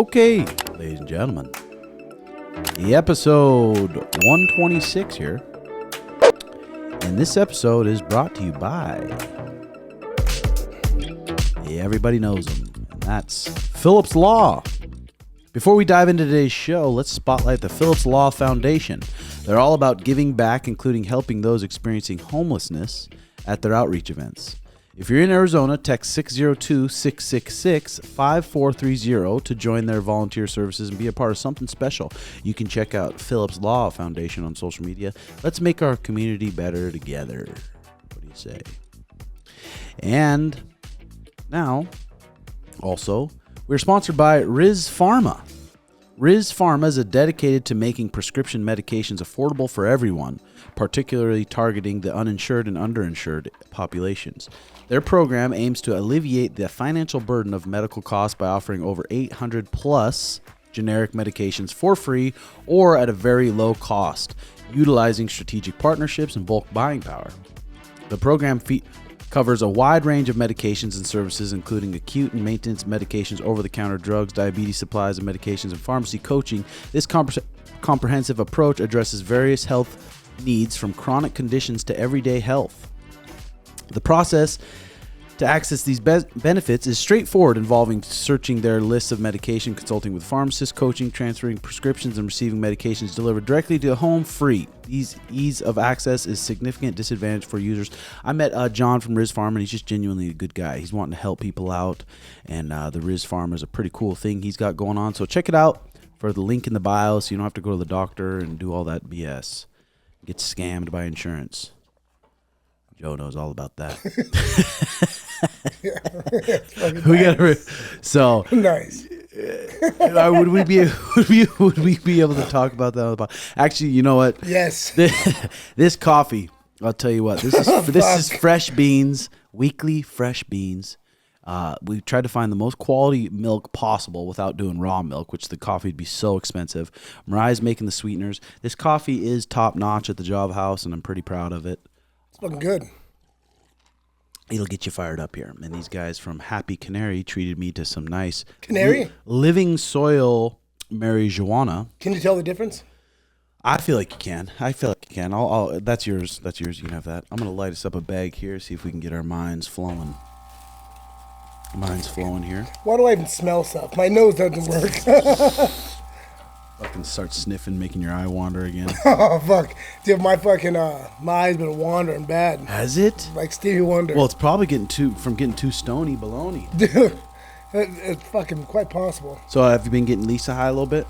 Okay, ladies and gentlemen, the episode 126 here, and this episode is brought to you by, everybody knows them, and that's Phillips Law. Before we dive into today's show, let's spotlight the Phillips Law Foundation. They're all about giving back, including helping those experiencing homelessness at their outreach events. If you're in Arizona, text 602-666-5430 to join their volunteer services and be a part of something special. You can check out Phillips Law Foundation on social media. Let's make our community better together. What do you say? And now, also, we're sponsored by RIZZ PHARMA. RIZZ PHARMA is dedicated to making prescription medications affordable for everyone, particularly targeting the uninsured and underinsured populations. Their program aims to alleviate the financial burden of medical costs by offering over 800 plus generic medications for free or at a very low cost, utilizing strategic partnerships and bulk buying power. The program covers a wide range of medications and services, including acute and maintenance medications, over-the-counter drugs, diabetes supplies and medications, and pharmacy coaching. This comprehensive approach addresses various health needs from chronic conditions to everyday health. The process to access these benefits is straightforward, involving searching their lists of medication, consulting with pharmacists, coaching, transferring prescriptions, and receiving medications delivered directly to home free. These ease of access is significant disadvantage for users. I met John from RIZZ Pharma, and he's just genuinely a good guy. He's wanting to help people out, and the RIZZ Pharma is a pretty cool thing he's got going on. So check it out for the link in the bio, so you don't have to go to the doctor and do all that BS. Get scammed by insurance. Joe knows all about that. We got so nice. Would we be able to talk about that on the podcast? Actually, you know what? Yes. This coffee, I'll tell you what. This is fresh beans, weekly fresh beans. We tried to find the most quality milk possible without doing raw milk, which the coffee would be so expensive. Mariah's making the sweeteners. This coffee is top notch at the job house, and I'm pretty proud of it. It's looking good. It'll get you fired up here. And these guys from Happy Canary treated me to some nice living soil marijuana. Can you tell the difference? I feel like you can. I'll that's yours. That's yours. You can have that. I'm gonna light us up a bag here. See if we can get our minds flowing. Mine's flowing here. Why do I even smell stuff? My nose doesn't work. Fucking start sniffing, making your eye wander again. Oh, fuck. Dude, my fucking, my eye's been wandering bad. Has it? Like Stevie Wonder. Well, it's probably getting too stony baloney. Dude, it's fucking quite possible. So have you been getting Lisa high a little bit?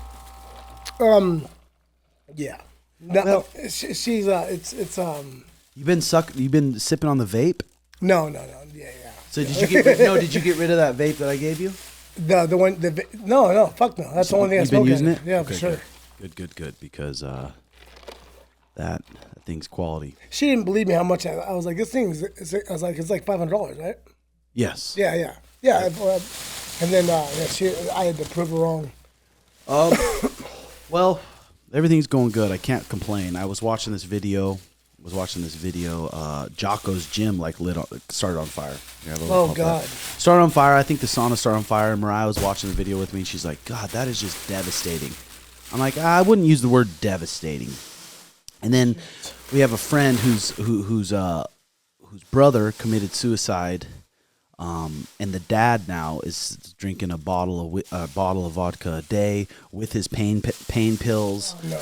Yeah. No, she's, it's. You've been sipping on the vape? No. Yeah. So did you get rid of that vape that I gave you? The one, no, fuck no. That's the only thing I smoke. You've been using it? Yeah, okay, for sure. Good, because that thing's quality. She didn't believe me how much I was like, this thing is, I was like, it's like $500, right? Yes. Yeah. And then I had to prove her wrong. Well, everything's going good. I can't complain. I was watching this video. Jocko's gym started on fire. Oh God! Started on fire. I think the sauna started on fire. Mariah was watching the video with me, and she's like, "God, that is just devastating." I'm like, I wouldn't use the word devastating. And then we have a friend whose brother committed suicide, and the dad now is drinking a bottle of vodka a day with his pain pills. No.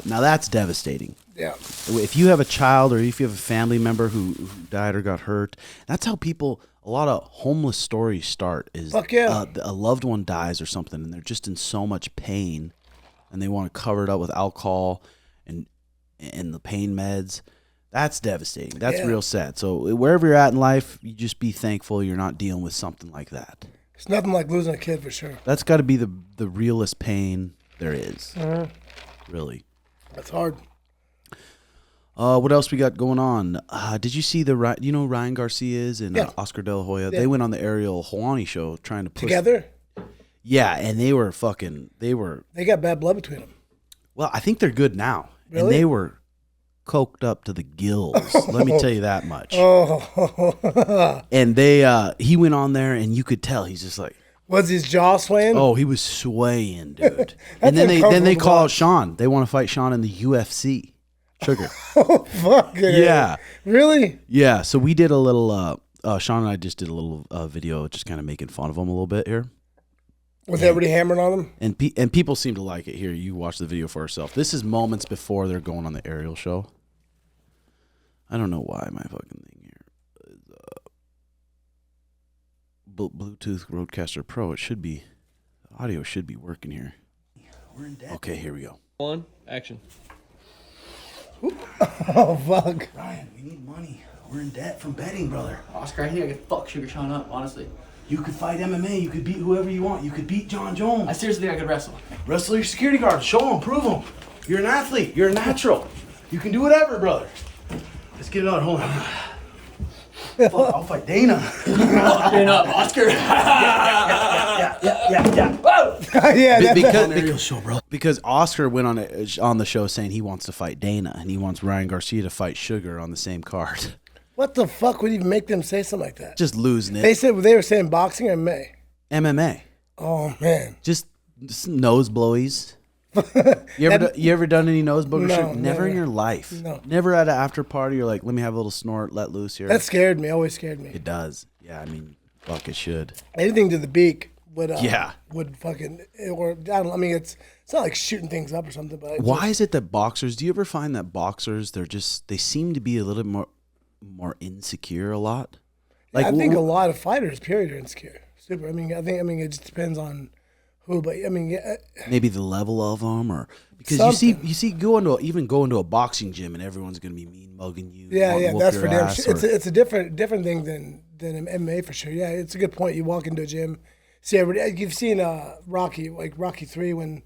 Now that's devastating. Yeah. If you have a child or if you have a family member who died or got hurt, that's how a lot of homeless stories start. Fuck yeah. A loved one dies or something, and they're just in so much pain, and they want to cover it up with alcohol and the pain meds. That's devastating. That's real sad. So wherever you're at in life, you just be thankful you're not dealing with something like that. It's nothing like losing a kid for sure. That's got to be the realest pain there is. Really. That's hard. What else we got going on? Did you see Ryan Garcia is and Oscar De La Hoya? Yeah. They went on the Ariel Helwani show trying to push together. Yeah, and they got bad blood between them. Well, I think they're good now. Really? And they were coked up to the gills. Let me tell you that much. Oh. And he went on there, and you could tell he's just like, Was his jaw swaying? Oh, he was swaying, dude. And then they call out Sean. They want to fight Sean in the UFC. Sugar. Oh, fuck it. Yeah. Really? Yeah. So we did a little. Sean and I just did a little video, just kind of making fun of him a little bit here. Was everybody hammering on him? And people seem to like it. Here, you watch the video for yourself. This is moments before they're going on the aerial show. I don't know why my fucking thing here is Bluetooth Rodecaster Pro. It should be, the audio should be working here. We're in debt. Okay, here we go. One, action. Oh, fuck. Ryan, we need money. We're in debt from betting, brother. Oscar, I think I could fuck Sugar Sean up, honestly. You could fight MMA. You could beat whoever you want. You could beat John Jones. I seriously think I could wrestle. Wrestle your security guard. Show him. Prove him. You're an athlete. You're a natural. You can do whatever, brother. Let's get it on. Hold on. Fuck, I'll fight Dana. Fucking up, Oscar. Yeah. Whoa! Yeah, Because show, bro. Because Oscar went on the show saying he wants to fight Dana and he wants Ryan Garcia to fight Sugar on the same card. what the fuck would even make them say something like that? Just losing it. They were saying boxing or MMA? MMA. Oh, man. Just nose blowies. You ever done any nose booger No, shit? Never in your life. No. Never at an after party. You're like, let me have a little snort, let loose here. That scared me. Always scared me. It does. Yeah, I mean, fuck, it should. Anything to the beak would fucking, or I don't know. I mean, it's not like shooting things up or something. But Why is it that boxers? Do you ever find that boxers they seem to be a little more insecure a lot? Like I think a lot of fighters, period, are insecure. Super. I mean, it just depends on who, but I mean, yeah, maybe the level of them, or because something. you see go into a boxing gym and everyone's gonna be mean mugging you. Yeah, that's for damn sure. sure. It's a different thing than MMA for sure. Yeah, it's a good point. You walk into a gym, see everybody. You've seen Rocky, like Rocky 3, when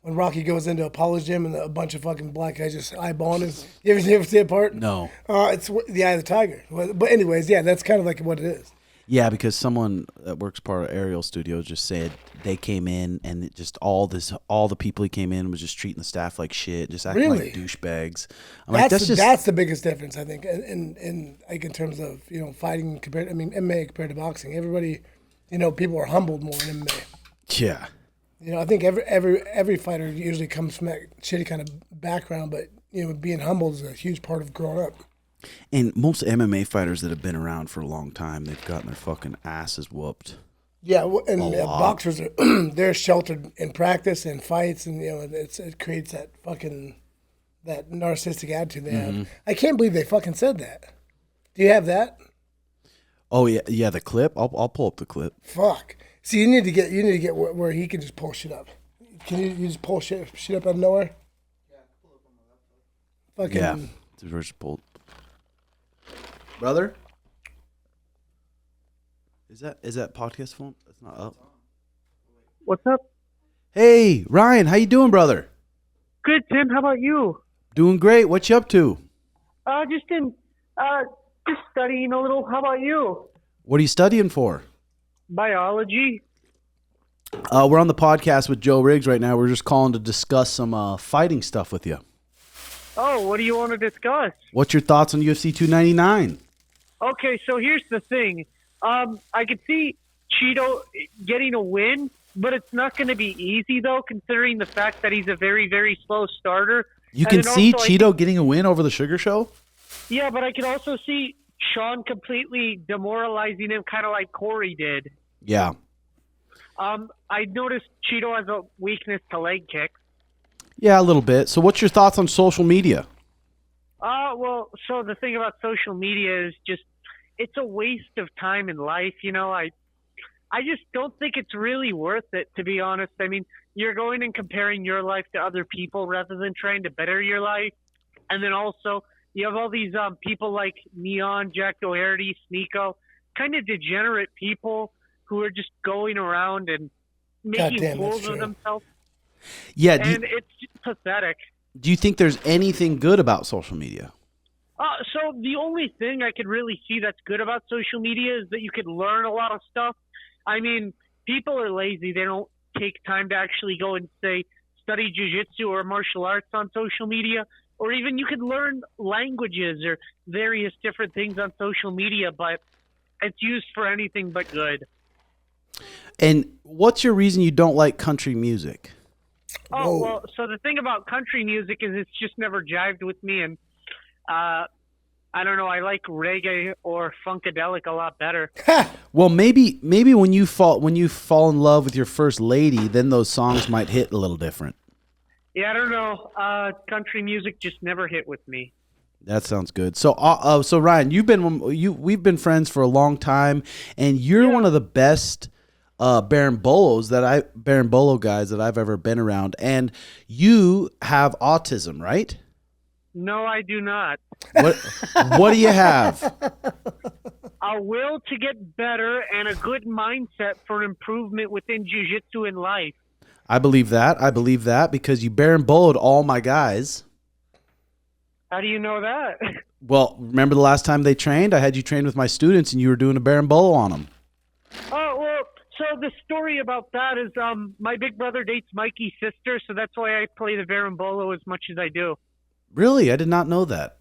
Rocky goes into Apollo's gym and a bunch of fucking black guys just eyeballing him. You ever see that part? No. It's the Eye of the Tiger. But anyways, yeah, that's kind of like what it is. Yeah, because someone that works part of Ariel Studios just said they came in and it just all the people he came in was just treating the staff like shit, just acting like douchebags. That's the biggest difference, I think, in like in terms of fighting compared. I mean, MMA compared to boxing. Everybody, people are humbled more in MMA. Yeah. I think every fighter usually comes from that shitty kind of background, but being humbled is a huge part of growing up. And most MMA fighters that have been around for a long time, they've gotten their fucking asses whooped. Yeah, and boxers are they're sheltered in practice and fights, and it creates that fucking that narcissistic attitude they have. I can't believe they fucking said that. Do you have that? Oh yeah, the clip. I'll pull up the clip. Fuck. See, you need to get where he can just pull shit up. Can you just pull shit up out of nowhere? Yeah, pull up on my laptop. Fucking. Yeah, it's reverse pulled. Brother, is that podcast phone? That's not up. What's up? Hey, Ryan, how you doing, brother? Good, Tim. How about you? Doing great. What you up to? Just studying a little. How about you? What are you studying for? Biology. We're on the podcast with Joe Riggs right now. We're just calling to discuss some fighting stuff with you. Oh, what do you want to discuss? What's your thoughts on UFC 299? Okay, so here's the thing. I could see Cheeto getting a win, but it's not going to be easy, though, considering the fact that he's a very, very slow starter. You can see Cheeto getting a win over the Sugar Show? Yeah, but I can also see Sean completely demoralizing him, kind of like Corey did. Yeah. I noticed Cheeto has a weakness to leg kicks. Yeah, a little bit. So what's your thoughts on social media? Well, so the thing about social media is just, it's a waste of time in life. I just don't think it's really worth it, to be honest. I mean, you're going and comparing your life to other people rather than trying to better your life. And then also, you have all these people like Neon, Jack Doherty, Sneeko, kind of degenerate people who are just going around and making fools of themselves. Yeah, and it's just pathetic. Do you think there's anything good about social media? So the only thing I could really see that's good about social media is that you could learn a lot of stuff. I mean, people are lazy. They don't take time to actually go and, say, study jiu-jitsu or martial arts on social media. Or even you could learn languages or various different things on social media, but it's used for anything but good. And what's your reason you don't like country music? Oh, Whoa. well, so the thing about country music is it's just never jived with me, and I don't know, I like reggae or funkadelic a lot better. Well, maybe when you fall in love with your first lady, then those songs might hit a little different. Yeah, I don't know. Country music just never hit with me. That sounds good. So, so Ryan, we've been friends for a long time, and you're one of the best Bolo guys that I've ever been around. And you have autism, right? No, I do not. What do you have? A will to get better and a good mindset for improvement within jiu-jitsu and life. I believe that because you boloed all my guys. How do you know that? Well, remember the last time they trained? I had you train with my students, and you were doing a bolo on them. Oh, well, so the story about that is my big brother dates Mikey's sister, so that's why I play the bolo as much as I do. Really? I did not know that.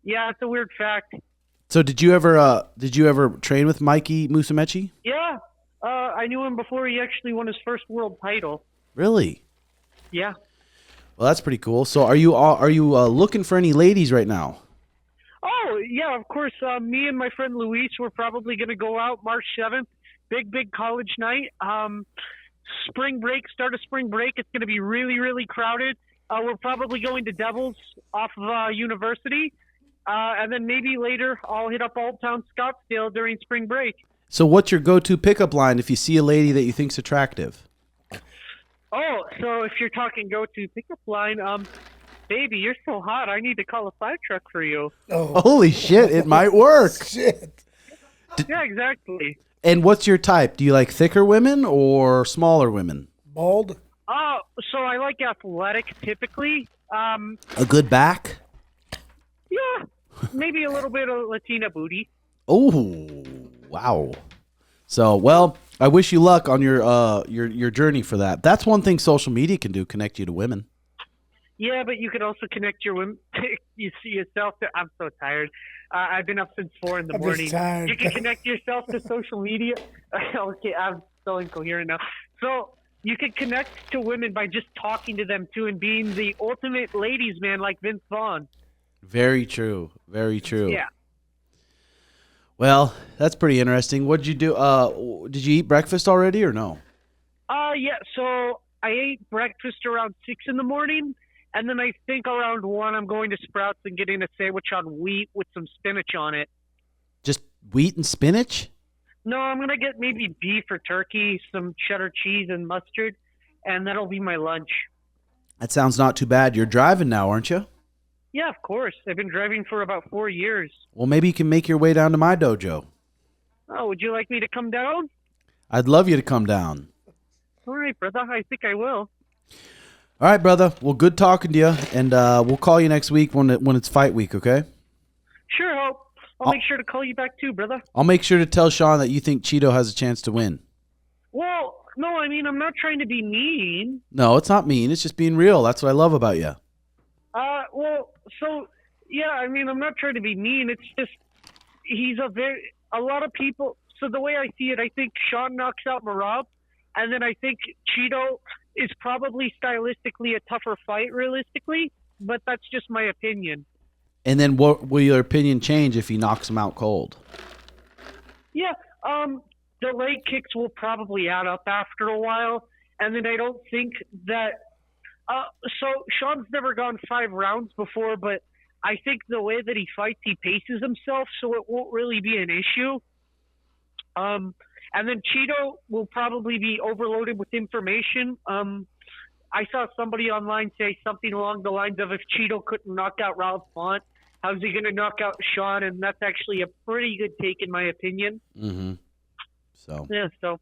Yeah, it's a weird fact. So did you ever train with Mikey Musumeci? Yeah, I knew him before he actually won his first world title. Really? Yeah. Well, that's pretty cool. So are you looking for any ladies right now? Oh, yeah, of course. Me and my friend Luis, we're probably going to go out March 7th. Big college night. Spring break, start of spring break. It's going to be really, really crowded. We're probably going to Devils off of University. And then maybe later I'll hit up Old Town Scottsdale during spring break. So what's your go-to pickup line if you see a lady that you think's attractive? Oh, so if you're talking go-to pickup line, baby, you're so hot, I need to call a fire truck for you. Oh, Holy shit, it might work. shit. Yeah, exactly. And what's your type? Do you like thicker women or smaller women? Bald? So I like athletic typically. A good back? Yeah, maybe a little bit of Latina booty. Oh, wow. So, well, I wish you luck on your journey for that. That's one thing social media can do, connect you to women. Yeah, but you could also connect your women. You see yourself. I'm so tired. I've been up since 4 in the morning. tired. You can connect yourself to social media. Okay, I'm so incoherent now. So you can connect to women by just talking to them too and being the ultimate ladies man like Vince Vaughn. Very true. Very true. Yeah. Well, that's pretty interesting. What did you do? Did you eat breakfast already or no? Yeah. So I ate breakfast around 6 in the morning, and then I think around 1 I'm going to Sprouts and getting a sandwich on wheat with some spinach on it. Just wheat and spinach? No, I'm gonna get maybe beef or turkey, some cheddar cheese and mustard, and that'll be my lunch. That sounds not too bad. You're driving now, aren't you? Yeah, of course. I've been driving for about 4 years. Well, maybe you can make your way down to my dojo. Oh, would you like me to come down? I'd love you to come down. All right, brother. I think I will. All right, brother. Well, good talking to you, and we'll call you next week when it's fight week, okay? Sure, Hope. I'll make sure to call you back too, brother. I'll make sure to tell Sean that you think Cheeto has a chance to win. Well, no, I mean, I'm not trying to be mean. No, it's not mean. It's just being real. That's what I love about you. Well, so, yeah, I mean, I'm not trying to be mean. It's just, he's a lot of people, so the way I see it, I think Sean knocks out Marab, and then I think Cheeto is probably stylistically a tougher fight, realistically, but that's just my opinion. And then what will your opinion change if he knocks him out cold? Yeah, the leg kicks will probably add up after a while, and then I don't think that so Sean's never gone 5 rounds before, but I think the way that he fights, he paces himself, so it won't really be an issue. And then Cheeto will probably be overloaded with information. I saw somebody online say something along the lines of, if Cheeto couldn't knock out Ralph Font, how's he going to knock out Sean? And that's actually a pretty good take in my opinion. Mm-hmm. So. Yeah, so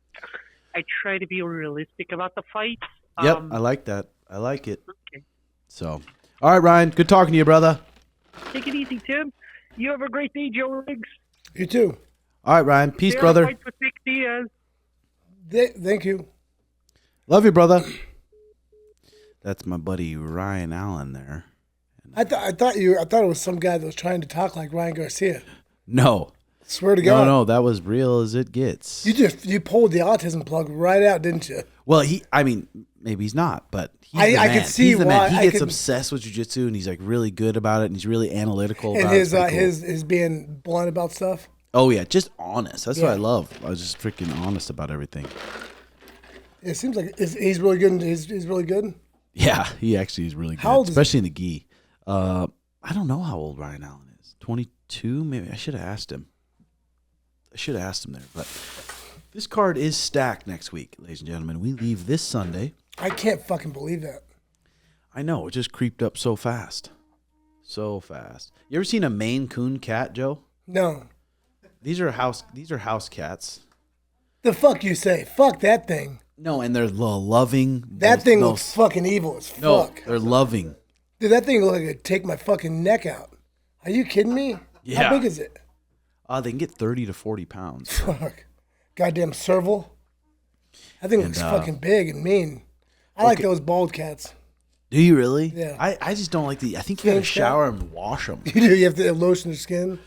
I try to be realistic about the fight. Yep, I like that. I like it. Okay. So, all right, Ryan. Good talking to you, brother. Take it easy, Tim. You have a great day, Joe Riggs. You too. All right, Ryan. Peace, Stay on brother. Fight with Nick Diaz. Thank you. Love you, brother. That's my buddy Ryan Allen there. I thought it was some guy that was trying to talk like Ryan Garcia. No. Swear to God. No, that was real as it gets. You pulled the autism plug right out, didn't you? Well, maybe he's not, but he's the I man. could see he's the why. man. He gets obsessed with jiu-jitsu, and he's like really good about it, and he's really analytical And about it. It's his being blunt about stuff. Oh yeah, just honest. That's what I love. I was just freaking honest about everything. It seems like he's really good. He's really good. Yeah, he actually is really good, How old is especially in the gi. I don't know how old Ryan Allen is. 22, maybe. I should have asked him. There, but this card is stacked next week, ladies and gentlemen. We leave this Sunday. I can't fucking believe that. I know, it just creeped up so fast. So fast. You ever seen a Maine Coon cat, Joe? No. These are house cats. The fuck you say? Fuck that thing. No, and they're loving. That thing looks fucking evil as fuck. No, they're loving. Dude, that thing looks like it'd take my fucking neck out. Are you kidding me? Yeah. How big is it? They can get 30 to 40 pounds. Fuck. Goddamn serval. That thing looks fucking big and mean. I like those bald cats. Do you really? Yeah. I just don't like I think you gotta shower and wash them. You do. You have to lotion their skin.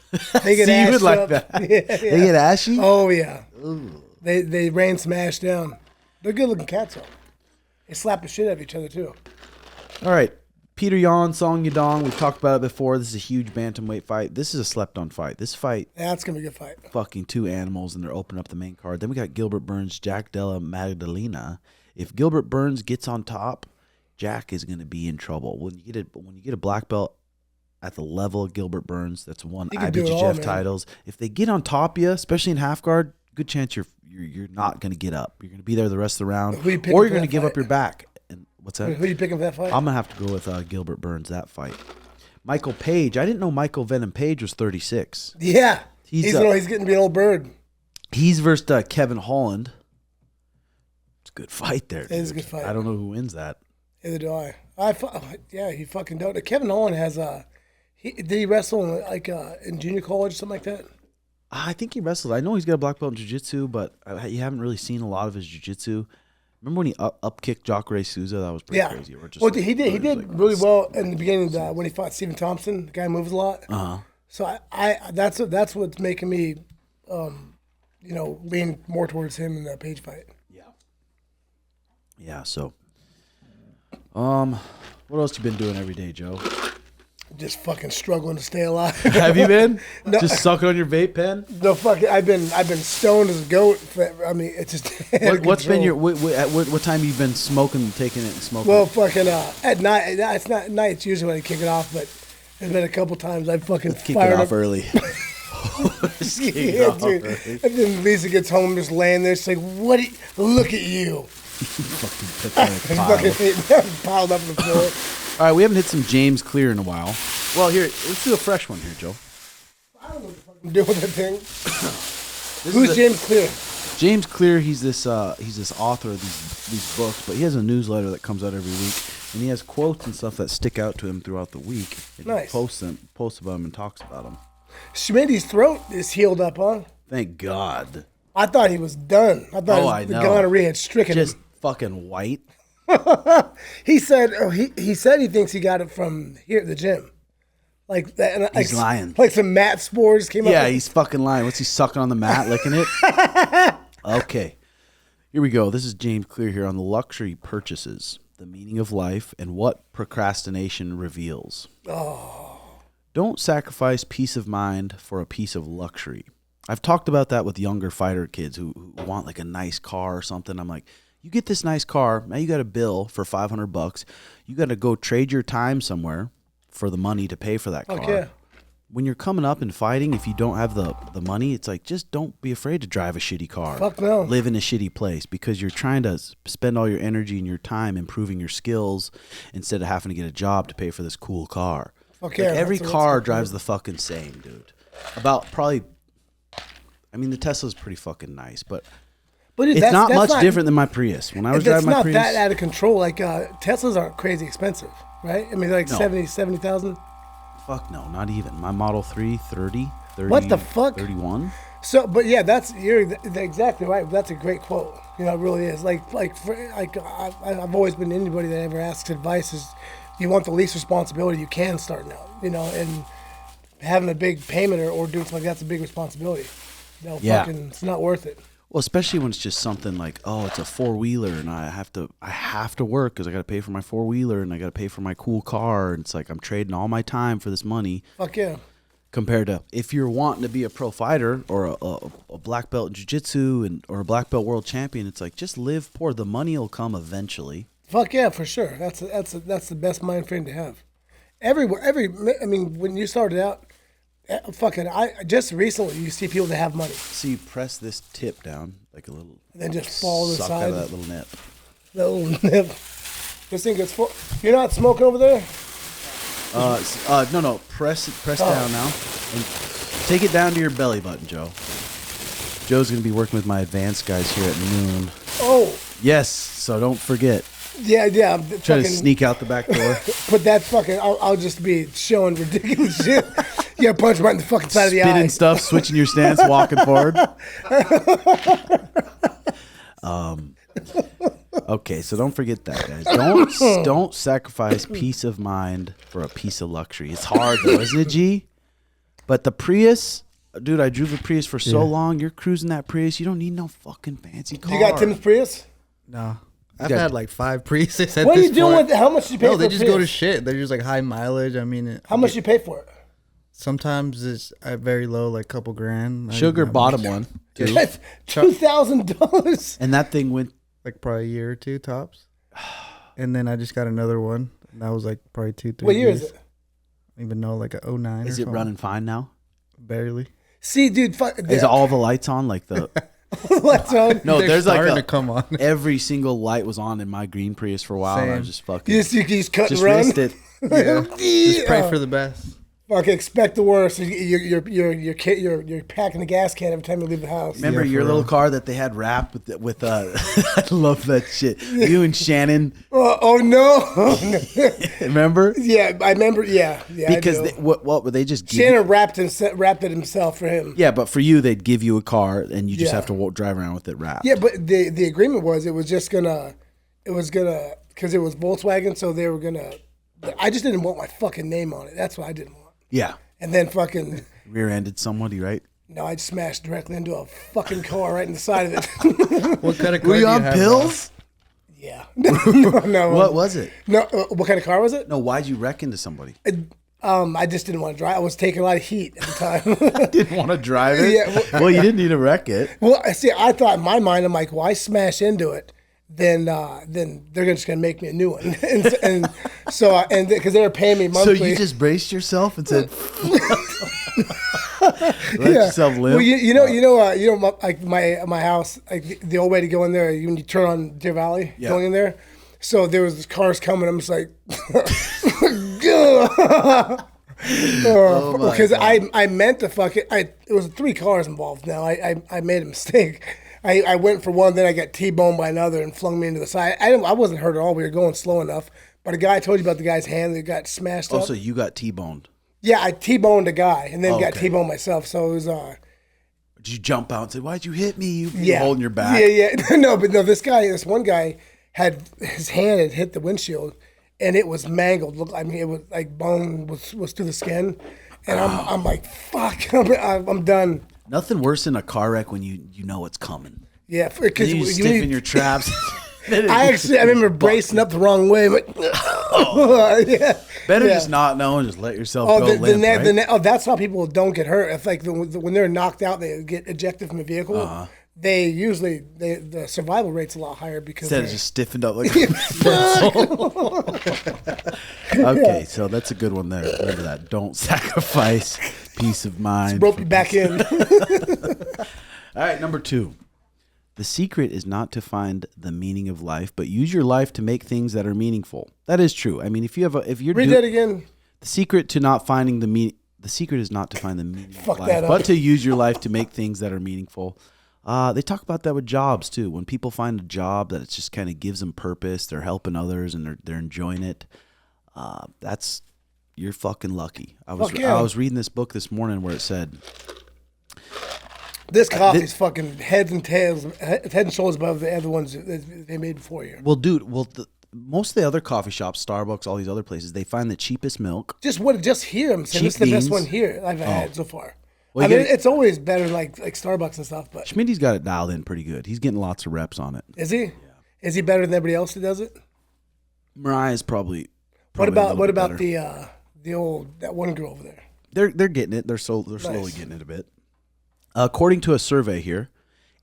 They get See, you would ashed like up. that. Yeah. They get ashy? Oh, yeah. Ooh. They rain some ash down. They're good looking cats, though. They slap the shit out of each other, too. All right. Peter Yan, Song Yadong. We've talked about it before. This is a huge bantamweight fight. This is a slept-on fight. This fight. That's going to be a good fight. Fucking two animals, and they're opening up the main card. Then we got Gilbert Burns, Jack Della Magdalena. If Gilbert Burns gets on top, Jack is going to be in trouble. When you get a black belt at the level of Gilbert Burns, that's won IBJJF titles. If they get on top of you, especially in half guard, good chance you're not going to get up. You're going to be there the rest of the round, or you're going to give up your back. And what's that? Who are you picking for that fight? I'm going to have to go with Gilbert Burns that fight. Michael Page. I didn't know Michael Venom Page was 36. Yeah. He's getting to be an old bird. He's versus Kevin Holland. It's a good fight there. It is a good fight. I don't know who wins that. Neither do I. He fucking don't. Kevin Holland has did he wrestle in junior college or something like that? I think he wrestled. I know he's got a black belt in jiu-jitsu, but you haven't really seen a lot of his jiu-jitsu. Remember when he up kicked Jacare Souza? That was pretty crazy. He did really well in the beginning when he fought Stephen Thompson. The guy moves a lot. So that's what's making me, lean more towards him in that Page fight. Yeah. So, what else you been doing every day, Joe? Just fucking struggling to stay alive. Have you been? No. Just sucking on your vape pen? No fucking. I've been stoned as a goat. It's just. What's been your what time you've been taking it and smoking? Well, fucking at night. It's not at night. It's usually when I kick it off, but there's been a couple times I've fucking kick fired it off up. early. Yeah, dude. And then Lisa gets home, just laying there. She's like, "What? Look at you!" fucking piled up on the floor. All right, we haven't hit some James Clear in a while. Well, here, let's do a fresh one here, Joe. I don't know what the fuck I'm doing with that thing. Who's James Clear? James Clear, he's this author of these books, but he has a newsletter that comes out every week, and he has quotes and stuff that stick out to him throughout the week. And nice. He posts about them and talks about them. Schmitty's throat is healed up, huh? Thank God. I thought he was done. I thought the gonorrhea had stricken him. Just fucking white. He said he said he got it from here at the gym. Like that. He's lying. Like some mat spores came up. Yeah, he's fucking lying. What's he sucking on the mat, licking it? Okay. Here we go. This is James Clear here on the luxury purchases, the meaning of life, and what procrastination reveals. Oh. Don't sacrifice peace of mind for a piece of luxury. I've talked about that with younger fighter kids who want like a nice car or something. I'm like, you get this nice car, now you got a bill for $500. You got to go trade your time somewhere for the money to pay for that car. Okay. When you're coming up and fighting, if you don't have the money, it's like, just don't be afraid to drive a shitty car. Fuck no. Live in a shitty place, because you're trying to spend all your energy and your time improving your skills instead of having to get a job to pay for this cool car. Okay. Like every car drives the fucking same, dude. The Tesla's pretty fucking nice, but it's not much different than my Prius. When I was driving my Prius, it's not that out of control. Like Teslas aren't crazy expensive, right? I mean, like no. 70,000. Fuck no, not even. My Model 3, 30. What the fuck? 31. So, but yeah, you're exactly right. That's a great quote. You know, it really is. I've always been anybody that ever asks advice is, you want the least responsibility you can starting out. You know, and having a big payment or doing something like that's a big responsibility. No, fucking, it's not worth it. Well, especially when it's just something like, oh, it's a 4-wheeler and I have to work because I got to pay for my 4-wheeler and I got to pay for my cool car. And it's like I'm trading all my time for this money. Fuck yeah. Compared to if you're wanting to be a pro fighter or a black belt in jiu-jitsu or a black belt world champion, it's like just live poor. The money will come eventually. Fuck yeah, for sure. That's the best mind frame to have. I mean, when you started out, I just recently you see people that have money. So you press this tip down like a little, and then just fall to the suck side. out of that little nip. That little nip. This thing gets full. You're not smoking over there? No. Press down now, and take it down to your belly button, Joe. Joe's gonna be working with my advanced guys here at noon. Oh. Yes. So don't forget. Yeah. I'm trying to sneak out the back door. But that fucking, I'll just be showing ridiculous shit. Yeah, punch right in the fucking side of the eye. Spitting stuff, switching your stance, walking forward. Okay, so don't forget that, guys. Don't sacrifice peace of mind for a piece of luxury. It's hard though, isn't it, G? But the Prius, dude, I drove a Prius for so long. You're cruising that Prius. You don't need no fucking fancy car. You got Tim's Prius? No. I've had like 5 Priuses at What are this you doing point. with it? How much you pay for No, they a just Prius? go to shit. They're just like high mileage. I mean, How much you pay for it? sometimes it's at very low, like couple grand. Sugar bottom one, too. That's $2,000. And that thing went like probably a year or 2 tops. And then I just got another one. And that was like probably 2-3 What year years. is it? I don't even know, like a 09 Is or it something. running fine now? Barely. See, dude, Is all the lights on? Like the lights on. no, They're there's like starting to come on. every single light was on in my green Prius for a while. And I Same. was just fucking You just cut just and run. raced it. Yeah. Just pray for the best. Fucking expect the worst. You're packing the gas can every time you leave the house. Remember Yeah, your for little real. car that they had wrapped with I love that shit. You and Shannon, Oh no! remember? Yeah, I remember. Yeah. Because I do. what were they just give Shannon wrapped it himself for him. Yeah, but for you they'd give you a car and you just Yeah. have to drive around with it wrapped. Yeah, but the agreement was it was gonna because it was Volkswagen, so they were gonna. I just didn't want my fucking name on it. That's what I didn't want. Yeah. And then fucking Rear-ended somebody, right? no, I'd smashed directly into a fucking car right in the side of it. What kind of car Were do you you on have pills? Yeah. No. What was it? No. What kind of car was it? No, why'd you wreck into somebody? I just didn't want to drive. I was taking a lot of heat at the time. Didn't want to drive it? Yeah, well, you didn't need to wreck it. Well, see, I thought in my mind, I'm like, well, I smash into it, then they're just gonna make me a new one, and so because they were paying me monthly. So you just braced yourself and said, let yourself live? Well, you know, like my house, like the old way to go in there, when you turn on Deer Valley, Yeah. going in there. So there was cars coming. I'm just like, because I meant to fuck it. It was 3 cars involved. Now I made a mistake. I went for one, then I got T-boned by another and flung me into the side. I wasn't hurt at all. We were going slow enough. But a guy, I told you about the guy's hand that got smashed up. So you got T-boned. Yeah, I T-boned a guy and then got okay. T-boned myself. So it was Did you jump out and say, why'd you hit me? You yeah, holding your back. Yeah. No, this one guy had his hand had hit the windshield and it was mangled. Look, I mean, it was like bone was through the skin, and I'm like, fuck, I'm done. Nothing worse than a car wreck when you know it's coming. Yeah, because You stiffen your traps. I remember bracing up the wrong way, but yeah. Better Yeah. just not know and just let yourself go limp, right? That's how people don't get hurt. If like when they're knocked out, they get ejected from a vehicle. They usually the survival rate's a lot higher because Instead of just stiffened up like Okay, so that's a good one there. Remember that. Don't sacrifice peace of mind. rope you back in. All right, number 2. The secret is not to find the meaning of life, but use your life to make things that are meaningful. That is true. I mean, if you're Read that again. The secret to not finding the secret is not to find the meaning Fuck of that life, up. but to use your life to make things that are meaningful. They talk about that with jobs too. When people find a job that it just kind of gives them purpose, they're helping others and they're enjoying it. You're fucking lucky. I was reading this book this morning where it said, This coffee's fucking head and shoulders above the other ones that they made before you. well, dude, most of the other coffee shops, Starbucks, all these other places, they find the cheapest milk. Just here. I'm saying Cheap this is the best beans. one here I've had so far. Well, I mean, you gotta- it's always better like Starbucks and stuff, but Schmitty's got it dialed in pretty good. He's getting lots of reps on it. is he? Yeah. Is he better than everybody else that does it? Mariah's probably What a little about bit better. that one girl over there? They're getting it. They're slowly getting it a bit. According to a survey here,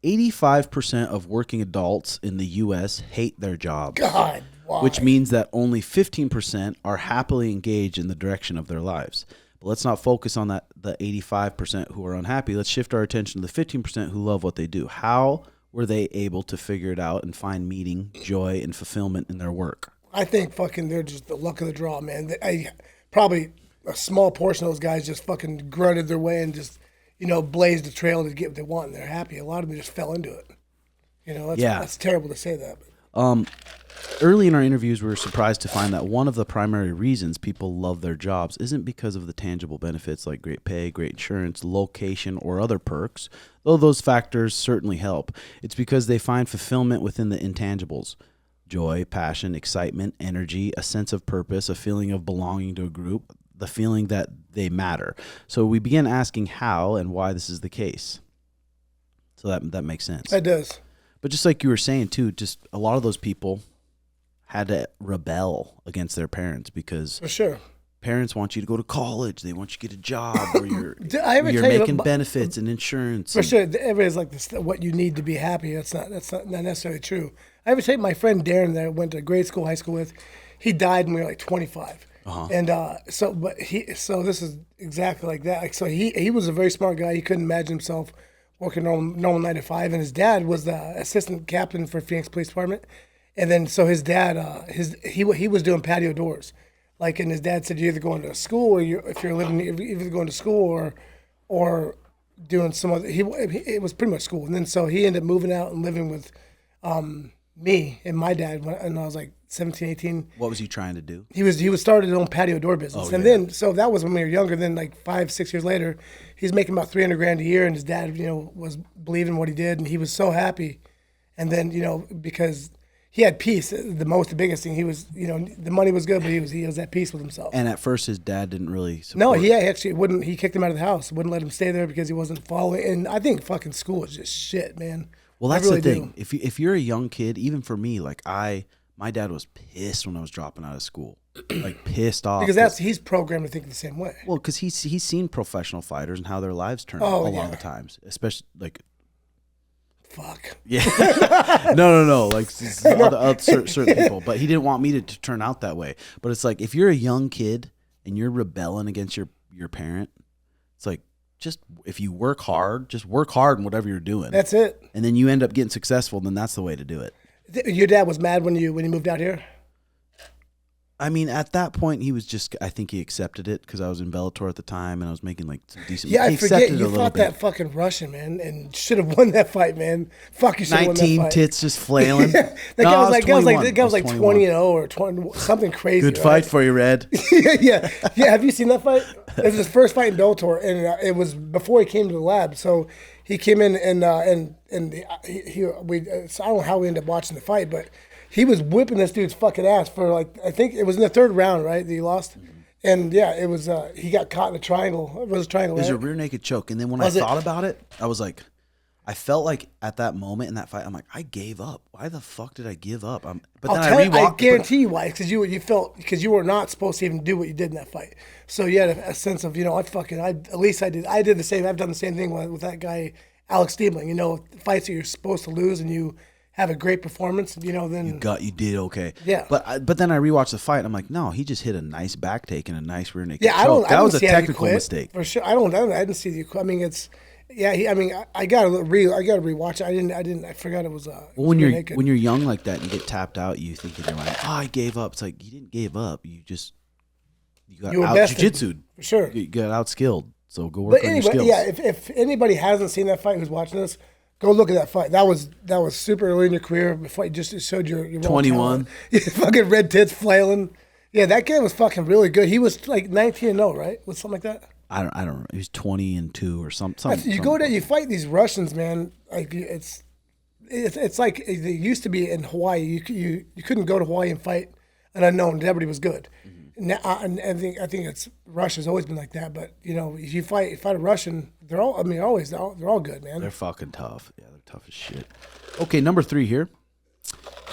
85% of working adults in the U.S. hate their jobs. God, why? Which means that only 15% are happily engaged in the direction of their lives. But let's not focus on the 85% who are unhappy. Let's shift our attention to the 15% who love what they do. How were they able to figure it out and find meaning, joy, and fulfillment in their work? I think they're just the luck of the draw, man. Probably a small portion of those guys just fucking grunted their way and just, blazed the trail to get what they want, and they're happy. A lot of them just fell into it. That's terrible to say that. But. Early in our interviews, we were surprised to find that one of the primary reasons people love their jobs isn't because of the tangible benefits like great pay, great insurance, location, or other perks, though those factors certainly help. It's because they find fulfillment within the intangibles. Joy, passion, excitement, energy, a sense of purpose, a feeling of belonging to a group, the feeling that they matter. So we began asking how and why this is the case. So that makes sense. It does. But just like you were saying too, just a lot of those people had to rebel against their parents because For sure. parents want you to go to college. They want you to get a job where you're you're making benefits and insurance. For sure, everybody's like this. What you need to be happy. That's not necessarily true. I ever tell you, my friend Darren that I went to grade school, high school with, he died when we were like 25. And so this is exactly like that. Like, so he was a very smart guy. He couldn't imagine himself working normal 9 to 5. And his dad was the assistant captain for Phoenix Police Department. And then so his dad, he was doing patio doors. Like, and his dad said, you're either going to school or if you're either going to school or doing some other. It was pretty much school. And then so he ended up moving out and living with me and my dad when I was like 17, 18. What was he trying to do? He was started his own patio door business. Then so that was when we were younger. Then like 5, 6 years later, he's making about $300,000 a year, and his dad, was believing what he did, and he was so happy. And then because he had peace. The biggest thing, he was, the money was good, but he was at peace with himself. And at first, his dad didn't really support. No, he actually wouldn't. He kicked him out of the house. Wouldn't let him stay there because he wasn't following. And I think fucking school is just shit, man. Well, that's really the thing. do. If you're a young kid, even for me, like my dad was pissed when I was dropping out of school, like pissed off. Because he's programmed to think the same way. Well, because he's seen professional fighters and how their lives turn Oh, out a yeah. lot of times, especially like. Fuck. Yeah. no. Like certain people, but he didn't want me to turn out that way. But it's like if you're a young kid and you're rebelling against your parent, it's like just if you work hard, just work hard in whatever you're doing. That's it. And then you end up getting successful. Then that's the way to do it. Your dad was mad when you moved out here? I mean, at that point, he was just. I think he accepted it because I was in Bellator at the time and I was making like some decent. Yeah, he I forget accepted it a you little fought bit. that fucking Russian, man, and should have won that fight, man. Fuck, you should have won that 19 fight. tits just flailing. That No, guy I was like, that 21. was like 20-0 or 20, something crazy. Good right? fight for you, Red. yeah. Have you seen that fight? It was his first fight in Bellator, and it was before he came to the lab. So he came in and so I don't know how we ended up watching the fight, but he was whipping this dude's fucking ass for like, I think it was in the third round, right? That he lost. And yeah, it was, he got caught in a triangle. It was a triangle, It was right? a rear naked choke. And then when I thought about it, I was like, I felt like at that moment in that fight, I'm like, I gave up. Why the fuck did I give up? But then I guarantee you why, because you were not supposed to even do what you did in that fight. So you had a sense of, at least I did. I did the same. I've done the same thing with that guy, Alex Stiebling. Fights that you're supposed to lose and you have a great performance, then you did okay. Yeah. But then I rewatched the fight. I'm like, no, he just hit a nice back take and a nice rear naked Yeah, choke. That was a see how you technical quit, mistake. for sure. I didn't see the. I mean, it's. Yeah, I gotta rewatch it. I forgot it was. When you're young like that and you get tapped out, you think in your mind, oh, I gave up. It's like you didn't give up. You got You were out bested. jujitsued. For sure. You got outskilled. So go work But on anyway, your skills. yeah. If anybody hasn't seen that fight, who's watching this, go look at that fight. That was super early in your career. Before you just showed your raw 21. talent. Fucking red tits flailing. Yeah, that guy was fucking really good. He was like 19-0, right? Was something like that. I don't know. He was 20-2 or something. You go there, you fight these Russians, man. Like it's it's like it used to be in Hawaii. You couldn't go to Hawaii and fight an unknown. Everybody was good. Now, and I think it's Russia's always been like that. But you know, if you fight a Russian, they're all they're all good, man. They're fucking tough. Yeah, they're tough as shit. Okay, number 3 here.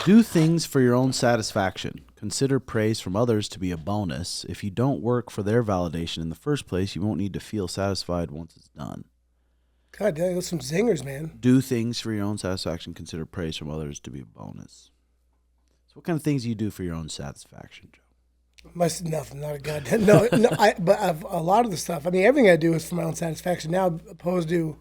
Do things for your own satisfaction. Consider praise from others to be a bonus. If you don't work for their validation in the first place, you won't need to feel satisfied once it's done. God damn, those some zingers, man. Do things for your own satisfaction. Consider praise from others to be a bonus. So what kind of things do you do for your own satisfaction, Joe? Nothing, not a goddamn. But a lot of the stuff. I mean, everything I do is for my own satisfaction. Now, opposed to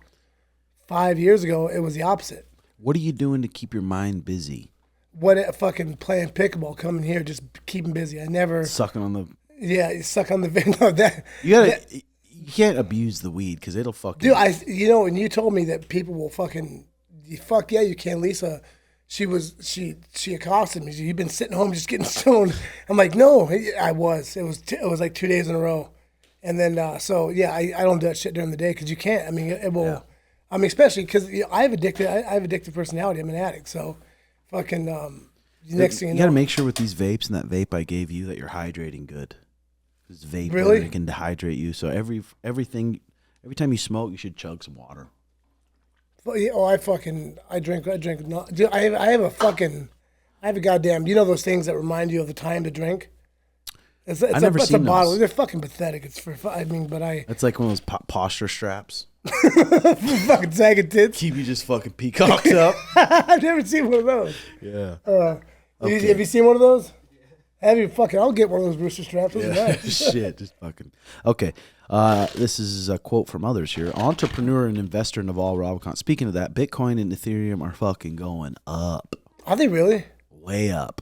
5 years ago, it was the opposite. What are you doing to keep your mind busy? Fucking playing pickleball, coming here, just keeping busy. I never Sucking on the... Yeah, you suck on the no, that. You can't abuse the weed because it'll fucking... Dude, and you told me that people will fucking... Fuck yeah, you can. Lisa, she accosted me. You've been sitting home just getting stoned. I'm like, no, I was. It was like 2 days in a row. And then, so yeah, I don't do that shit during the day because you can't. I mean, it will... Yeah. I mean, especially because I have addictive personality. I'm an addict, so fucking... next thing you got to make sure with these vapes and that vape I gave you that you're hydrating good. Because vape really can dehydrate you. So every time you smoke, you should chug some water. I drink. Dude, I have a goddamn. You know those things that remind you of the time to drink. It's I've never seen a bottle. those. They're fucking pathetic. It's for. I mean, but I. It's like one of those posture straps. Fucking sagging tits. Keep you just fucking peacocks up. I've never seen one of those. Yeah. Okay. Have you seen one of those? Have you fucking? I'll get one of those rooster straps. Those are nice. Shit, just fucking. Okay. This is a quote from others here. Entrepreneur and investor Naval Ravikant. Speaking of that, Bitcoin and Ethereum are fucking going up. Are they really? Way up.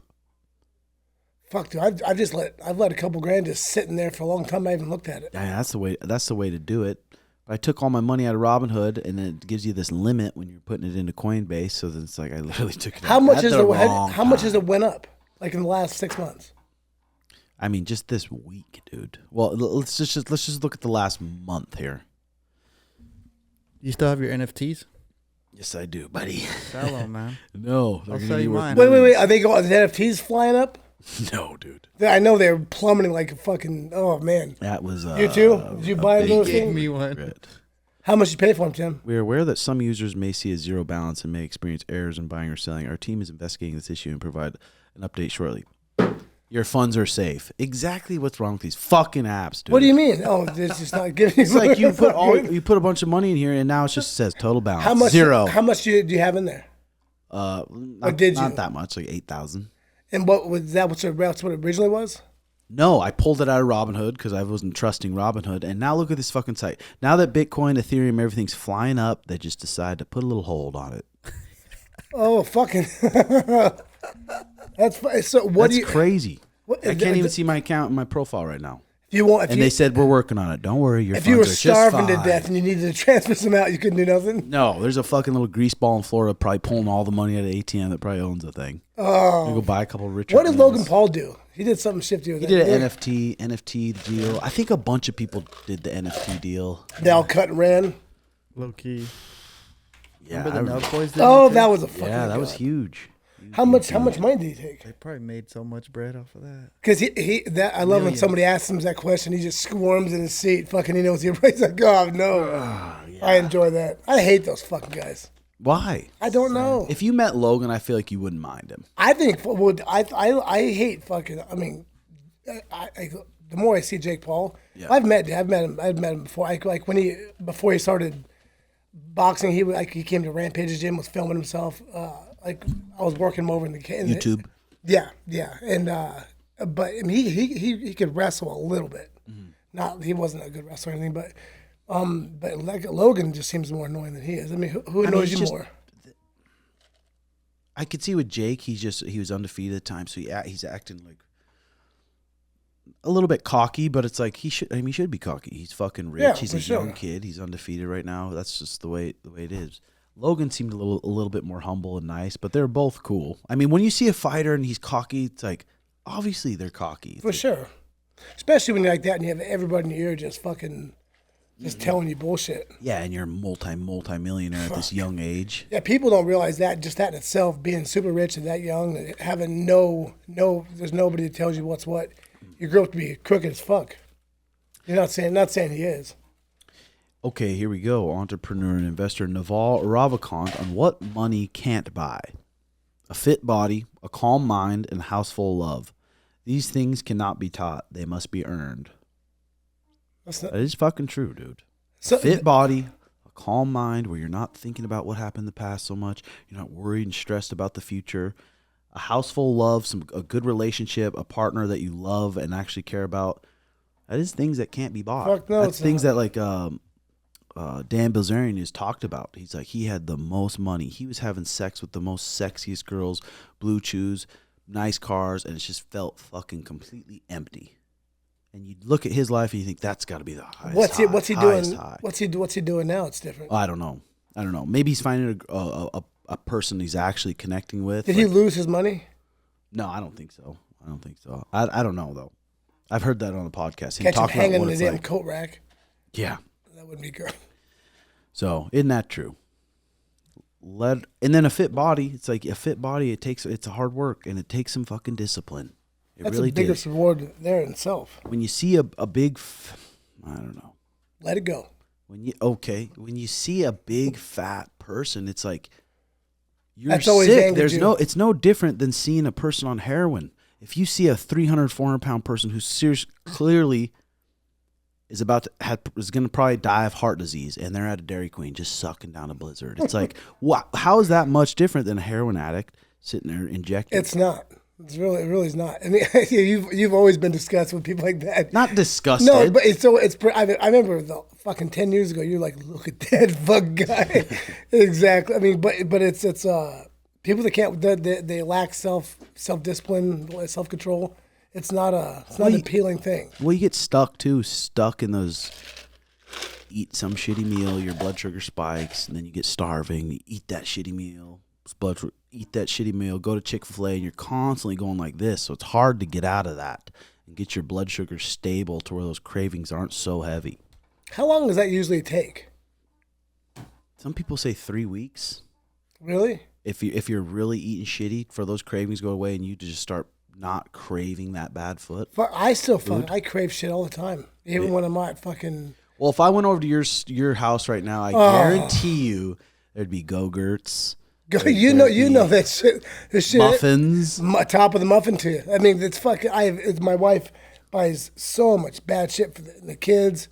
Fuck, dude. I've let a couple grand just sitting there for a long time. I haven't looked at it. Yeah, that's the way to do it. I took all my money out of Robinhood, and then it gives you this limit when you're putting it into Coinbase. So then it's like I literally took it. How much has it went up? Like in the last 6 months? I mean, just this week, dude. Well, let's just look at the last month here. You still have your NFTs? Yes, I do, buddy. Sell them, man. No, I'll sell you mine. Wait. Are the NFTs flying up? No, dude. I know they're plummeting like a fucking. Oh man. That was. You too? Did you buy those things? Give me one. Regret. How much you pay for them, Tim? We are aware that some users may see a zero balance and may experience errors in buying or selling. Our team is investigating this issue and provide an update shortly. Your funds are safe. Exactly what's wrong with these fucking apps, dude. What do you mean? Oh, this is not giving you. It's like you put a bunch of money in here and now it just says total balance. How much? Zero. How much do you have in there? Not that much, like 8,000. And what was that? What it originally was? No, I pulled it out of Robinhood because I wasn't trusting Robinhood. And now look at this fucking site. Now that Bitcoin, Ethereum, everything's flying up, they just decide to put a little hold on it. Oh, fucking. That's so. That's crazy. I can't even see my account and my profile right now. They said we're working on it. Don't worry, your funds are just fine. If you were starving to death and you needed to transfer some out, you couldn't do nothing. No, there's a fucking little grease ball in Florida probably pulling all the money out of the ATM that probably owns the thing. Oh, you go buy a couple of rich. What did Logan Paul do? He did something shifty with that. He did an NFT deal. I think a bunch of people did the NFT deal. They all cut and ran. Low key. Yeah, remember the Nug Boys did that was a fucking. Yeah, that was huge. How much money did he take? They probably made so much bread off of that. Because I love when somebody asks him that question. He just squirms in his seat. Fucking, he knows he's like, oh no. Yeah. I enjoy that. I hate those fucking guys. Why? I don't know. If you met Logan, I feel like you wouldn't mind him. I think. Well, I hate fucking. I mean, the more I see Jake Paul, yeah. I've met him before. Before he started boxing, he came to Rampage's gym, was filming himself. I was working him over in the YouTube. Yeah, and but I mean, he could wrestle a little bit. Mm-hmm. He wasn't a good wrestler or anything, but like Logan just seems more annoying than he is. I mean, who annoys you more? I could see with Jake, he was undefeated at the time, so he's acting like a little bit cocky, but it's like he should be cocky. He's fucking rich. Yeah, he's a young kid. He's undefeated right now. That's just the way it is. Logan seemed a little bit more humble and nice, but they're both cool. I mean, when you see a fighter and he's cocky, it's like, obviously they're cocky. For sure. Especially when you're like that and you have everybody in your ear just fucking just telling you bullshit. Yeah, and you're a multi-millionaire at this young age. Yeah, people don't realize that. Just that in itself, being super rich and that young, having there's nobody that tells you what's what. You grow up to be crooked as fuck. You're not saying he is. Okay, here we go. Entrepreneur and investor Naval Ravikant on what money can't buy. A fit body, a calm mind, and a house full of love. These things cannot be taught. They must be earned. That is fucking true, dude. So, Fit body, a calm mind where you're not thinking about what happened in the past so much. You're not worried and stressed about the future. A house full of love, a good relationship, a partner that you love and actually care about. That is things that can't be bought. Fuck no, That's things that like Dan Bilzerian has talked about. He's like, he had the most money. He was having sex with the most sexiest girls, blue chews, nice cars, and it just felt fucking completely empty. And you look at his life and you think that's got to be the highest. What's he doing? High. What's he doing now? It's different. I don't know. Maybe he's finding a person he's actually connecting with. Did he lose his money? No, I don't think so. I don't know though. I've heard that on the podcast. Catch him hanging in the damn coat rack. Yeah, that wouldn't be good. So isn't that true? And then a fit body. It's like a fit body. It's a hard work and it takes some fucking discipline. That's the biggest reward there in itself. When you see a big, I don't know. Let it go. When you see a big fat person, it's like you're That's always sick. it's no different than seeing a person on heroin. If you see a 300, 400-pound person who clearly is going to probably die of heart disease, and they're at a Dairy Queen just sucking down a Blizzard, it's like, wow, how is that much different than a heroin addict sitting there injecting? It's not. It really is not. I mean, you've always been disgusted with people like that. Not disgusted. No, but I remember the fucking 10 years ago. You're like, look at that fuck guy. Exactly. I mean, but it's people that can't they lack self discipline, self control. It's not an appealing thing. Well, you get stuck in those. Eat some shitty meal, your blood sugar spikes, and then you get starving. You eat that shitty meal. Go to Chick-fil-A, and you're constantly going like this. So it's hard to get out of that and get your blood sugar stable to where those cravings aren't so heavy. How long does that usually take? Some people say 3 weeks. Really? If you're really eating shitty, for those cravings go away and you just start not craving that bad food. I crave shit all the time, even when I'm not fucking. Well, if I went over to your house right now, I guarantee you there'd be Go-Gurts. You know that shit. This shit. Muffins. Top of the muffin to you. I mean, it's fucking. My wife buys so much bad shit for the kids.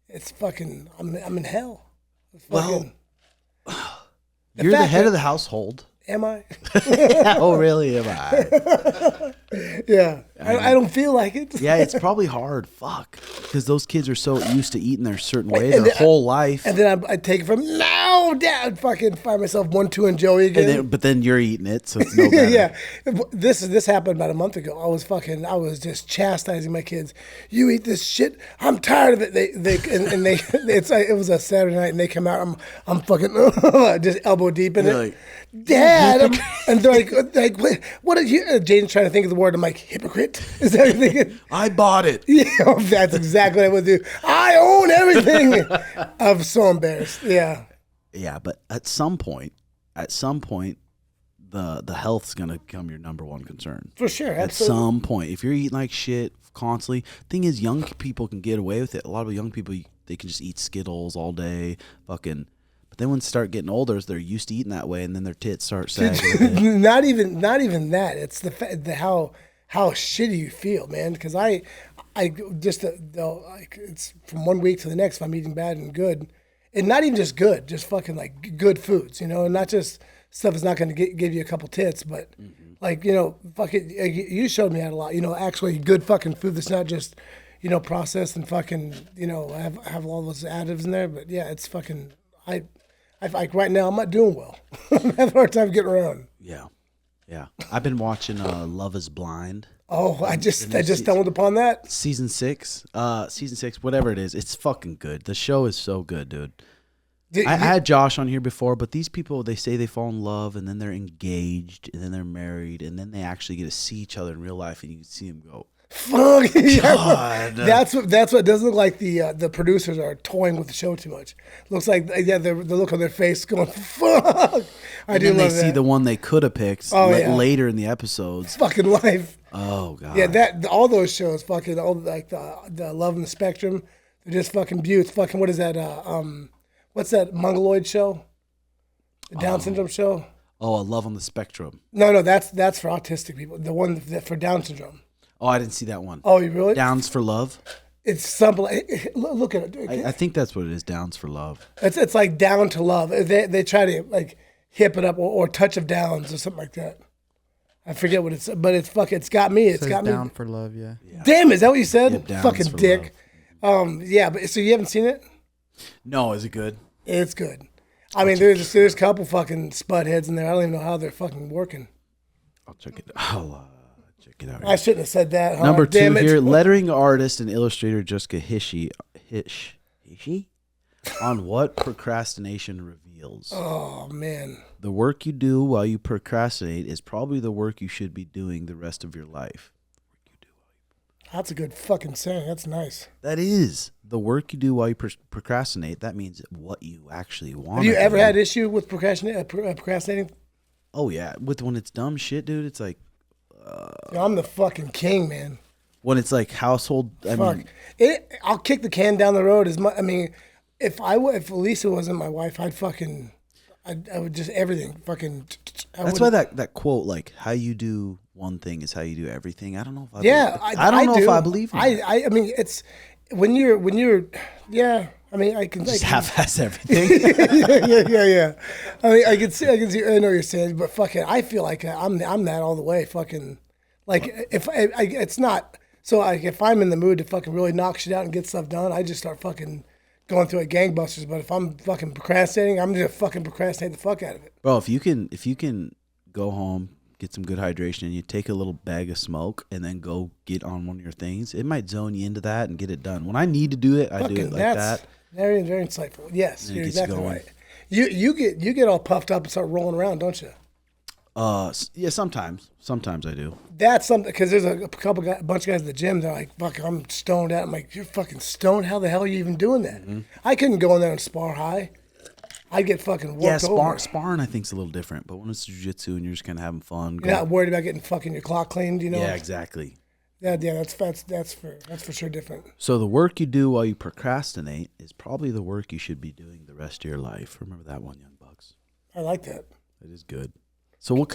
It's fucking. I'm in hell. Well, you're the head of the household. Am I? Oh, really? Am I? Yeah. I don't feel like it. Yeah, it's probably hard. Fuck. Because those kids are so used to eating their certain way their whole life. And then I take it from, no, Dad, fucking find myself 1, 2, and Joey again. But then you're eating it, so it's no better. Yeah. This happened about a month ago. I was just chastising my kids. You eat this shit. I'm tired of it. It was a Saturday night, and they come out. I'm fucking just elbow deep in it. Like, Dad, and they're like, what are you? Jaden's trying to think of the word. I'm like, hypocrite. Is that everything? I bought it. Yeah, that's exactly what I would do. I own everything. I'm so embarrassed. Yeah. Yeah, but at some point, the health's gonna become your number one concern. For sure, absolutely. At some point, if you're eating like shit constantly, thing is, young people can get away with it. A lot of young people, they can just eat Skittles all day, fucking. Then when they start getting older, they're used to eating that way, and then their tits start sagging. Not even that. It's how shitty you feel, man. Because I just like it's from 1 week to the next. If I'm eating bad and good, and not even just good, just fucking like good foods, and not just stuff that's not going to give you a couple tits, but like fucking you showed me that a lot. Actually good fucking food that's not just processed and fucking have all those additives in there. But yeah, it's fucking I like right now I'm not doing well. I'm having a hard time getting around. Yeah. I've been watching Love Is Blind. Oh, I just stumbled upon that. Season 6, whatever it is. It's fucking good. The show is so good, dude. I had Josh on here before, but these people, they say they fall in love and then they're engaged and then they're married and then they actually get to see each other in real life and you can see them go, Fuck. Yeah. God. That's what it doesn't look like. The producers are toying with the show too much. Looks like the look on their face going fuck. And then they see the one they could have picked later in the episodes. Fucking life. Oh god. Yeah, all those shows, fucking all like the Love and the Spectrum, they're just fucking beauts. Fucking what is that? What's that Mongoloid show? The Down syndrome show. Oh, a Love on the Spectrum. No, that's for autistic people. The one for Down syndrome. Oh, I didn't see that one. Oh, you really? Downs for Love. It's something. Look at it. I think that's what it is. Downs for Love. It's like Down to Love. They try to like hip it up or Touch of Downs or something like that. I forget what it's, but it's got me. It's got me. Down for Love, yeah. Damn, is that what you said? Yeah, Downs fucking for dick. Yeah, but so you haven't seen it? No, is it good? It's good. I mean, there's a couple fucking spud heads in there. I don't even know how they're fucking working. I'll check it. I'll check it out. I shouldn't have said that. Huh? Number 2 Damn it. here, lettering artist and illustrator Jessica Hishy on what procrastination reveals. Oh man. The work you do while you procrastinate is probably the work you should be doing the rest of your life. That's a good fucking saying. That's nice. That is the work you do while you procrastinate. That means what you actually want. Have you ever had issue with procrastinating? Oh yeah, with when it's dumb shit, dude. It's like I'm the fucking king, man. when it's like household. I mean, I'll kick the can down the road as much. I mean, if Lisa wasn't my wife, I would just everything fucking. That's why that quote, like, how you do one thing is how you do everything. I don't know if I if I believe in that. I mean, it's when you're yeah. I mean, I can just half-ass everything. yeah. I mean, I can see. I know what you're saying, but fucking, I feel like I'm that all the way. Fucking, like it's not. So like, if I'm in the mood to fucking really knock shit out and get stuff done, I just start fucking going through it gangbusters. But if I'm fucking procrastinating, I'm just fucking procrastinate the fuck out of it. Bro, if you can go home, get some good hydration, and you take a little bag of smoke and then go get on one of your things, it might zone you into that and get it done. When I need to do it, I do it like that. Very, very insightful. Yes, you're exactly right. You get all puffed up and start rolling around, don't you? Yeah, sometimes I do. That's something, because there's a bunch of guys at the gym. They're like, "Fuck, I'm stoned out." I'm like, "You're fucking stoned? How the hell are you even doing that?" Mm-hmm. I couldn't go in there and spar high. I'd get fucking worked over. Sparring I think is a little different, but when it's jiu-jitsu and you're just kind of having fun, you're not worried about getting fucking your clock cleaned, you know? Yeah, exactly. Yeah, that's for sure different. So the work you do while you procrastinate is probably the work you should be doing the rest of your life. Remember that one, Young Bucks. I like that. It is good. So what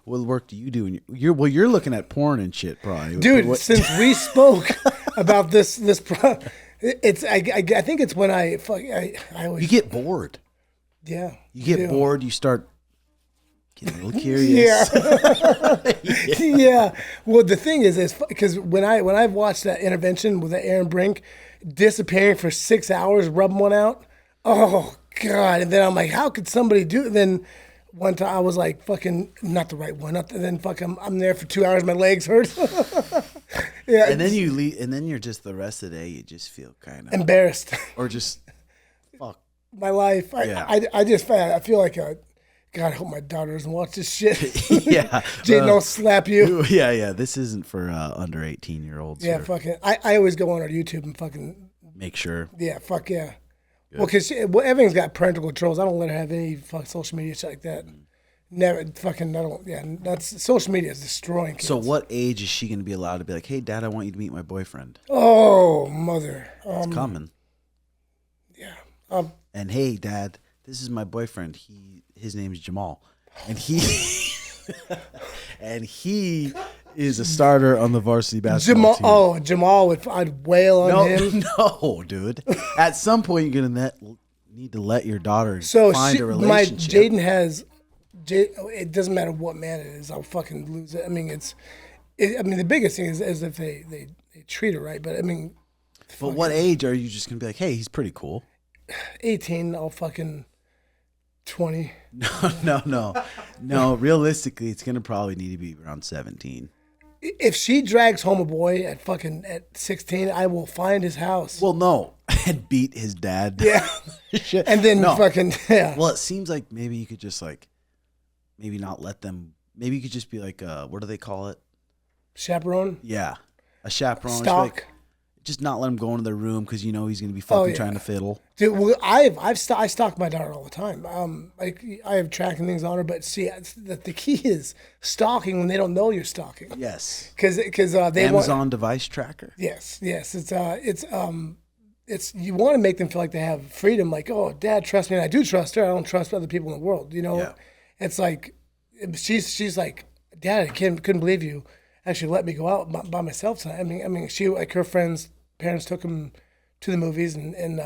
work do you do? You're looking at porn and shit, probably. Dude, since we spoke about this, it's I think it's when I always, you get bored. Yeah, you get bored. You start getting a little curious. Yeah. Well, the thing is because when I've watched that intervention with Aaron Brink disappearing for 6 hours, rubbing one out. Oh God! And then I'm like, how could somebody do it? Then one time I was like, fucking not the right one. Then fucking I'm there for 2 hours. My legs hurt. Yeah. And then you leave, and then you're just the rest of the day. You just feel kind of embarrassed, or just fuck my life. I feel like God, I hope my daughter doesn't watch this shit. Yeah. Jaden don't slap you. Yeah. This isn't for under 18-year-olds. Yeah, fucking. I always go on our YouTube and fucking make sure. Yeah, fuck yeah. Good. Well, because everything's got parental controls. I don't let her have any fucking social media shit like that. Never fucking. I don't. Yeah, that's social media is destroying kids. So, what age is she going to be allowed to be like, "Hey, Dad, I want you to meet my boyfriend"? Oh, mother. It's coming. Yeah. And hey, Dad, this is my boyfriend. His name's Jamal, and he is a starter on the varsity basketball team. Oh, Jamal I'd wail on him. No, dude. At some point, you're gonna need to let your daughter find a relationship. Jaden has. It doesn't matter what man it is. I'll fucking lose it. I mean, the biggest thing is if they treat her right. But I mean, but what age are you just gonna be like, hey, he's pretty cool? 18. I'll fucking 20. No. Realistically, it's gonna probably need to be around 17. If she drags home a boy at 16, I will find his house. Well, no, and beat his dad. Yeah, and then fucking yeah. Well, it seems like maybe you could just maybe not let them. Maybe you could just be like, what do they call it? Chaperone. Yeah. a chaperone. Stalk. Just not let him go into their room because you know he's going to be fucking trying to fiddle. Dude, well, I stalk my daughter all the time. Like I have tracking things on her, but see, the key is stalking when they don't know you're stalking. Yes. Because they Amazon device tracker. Yes. It's you want to make them feel like they have freedom. Like, oh, Dad, trust me, and I do trust her. I don't trust other people in the world. You know, Yeah. It's like she's like, Dad, I couldn't believe you actually let me go out by myself tonight. I mean, she, like, her parents took them to the movies, and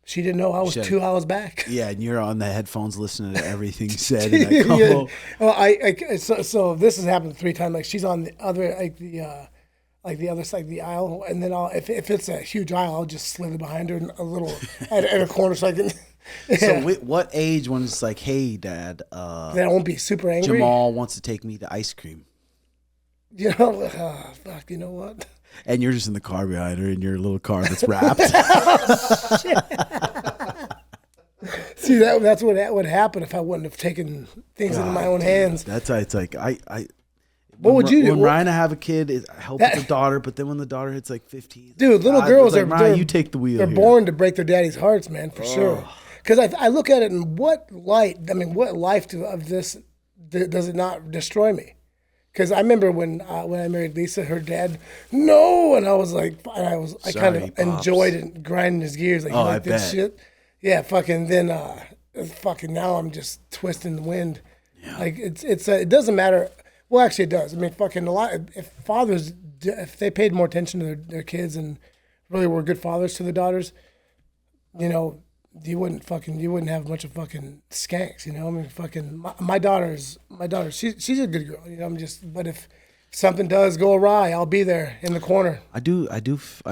she didn't know I was 2 hours back. Yeah, and you're on the headphones listening to everything said in that combo. Well, so this has happened 3 times. Like, she's on the other, the other side of the aisle, and then if it's a huge aisle, I'll just slither behind her in a little at a corner so I can. Yeah. So what age when it's like, hey, Dad, that I won't be super angry. Jamal wants to take me to ice cream. You know, fuck, you know what? And you're just in the car behind her in your little car that's wrapped. See, that's what would happen if I wouldn't have taken things into my own hands. That's why it's like What would you do? When Ryan have a kid, I help with the daughter, but then when the daughter hits like 15, dude, little girls like, are Ryan, you take the wheel. They're born to break their daddy's hearts, man, for sure. Because I look at it in what life of this does it not destroy me? Because I remember when I married Lisa, her dad, no, and I was like, I kind of enjoyed it, grinding his gears, like, you like this shit? Yeah, fucking. Then, fucking. Now I'm just twisting the wind. Yeah. Like it doesn't matter. Well, actually, it does. I mean, fucking a lot. If fathers, if they paid more attention to their kids and really were good fathers to their daughters, you know, you wouldn't have a bunch of fucking skanks, you know. I mean, fucking my daughter, she's a good girl, you know. But if something does go awry, I'll be there in the corner. I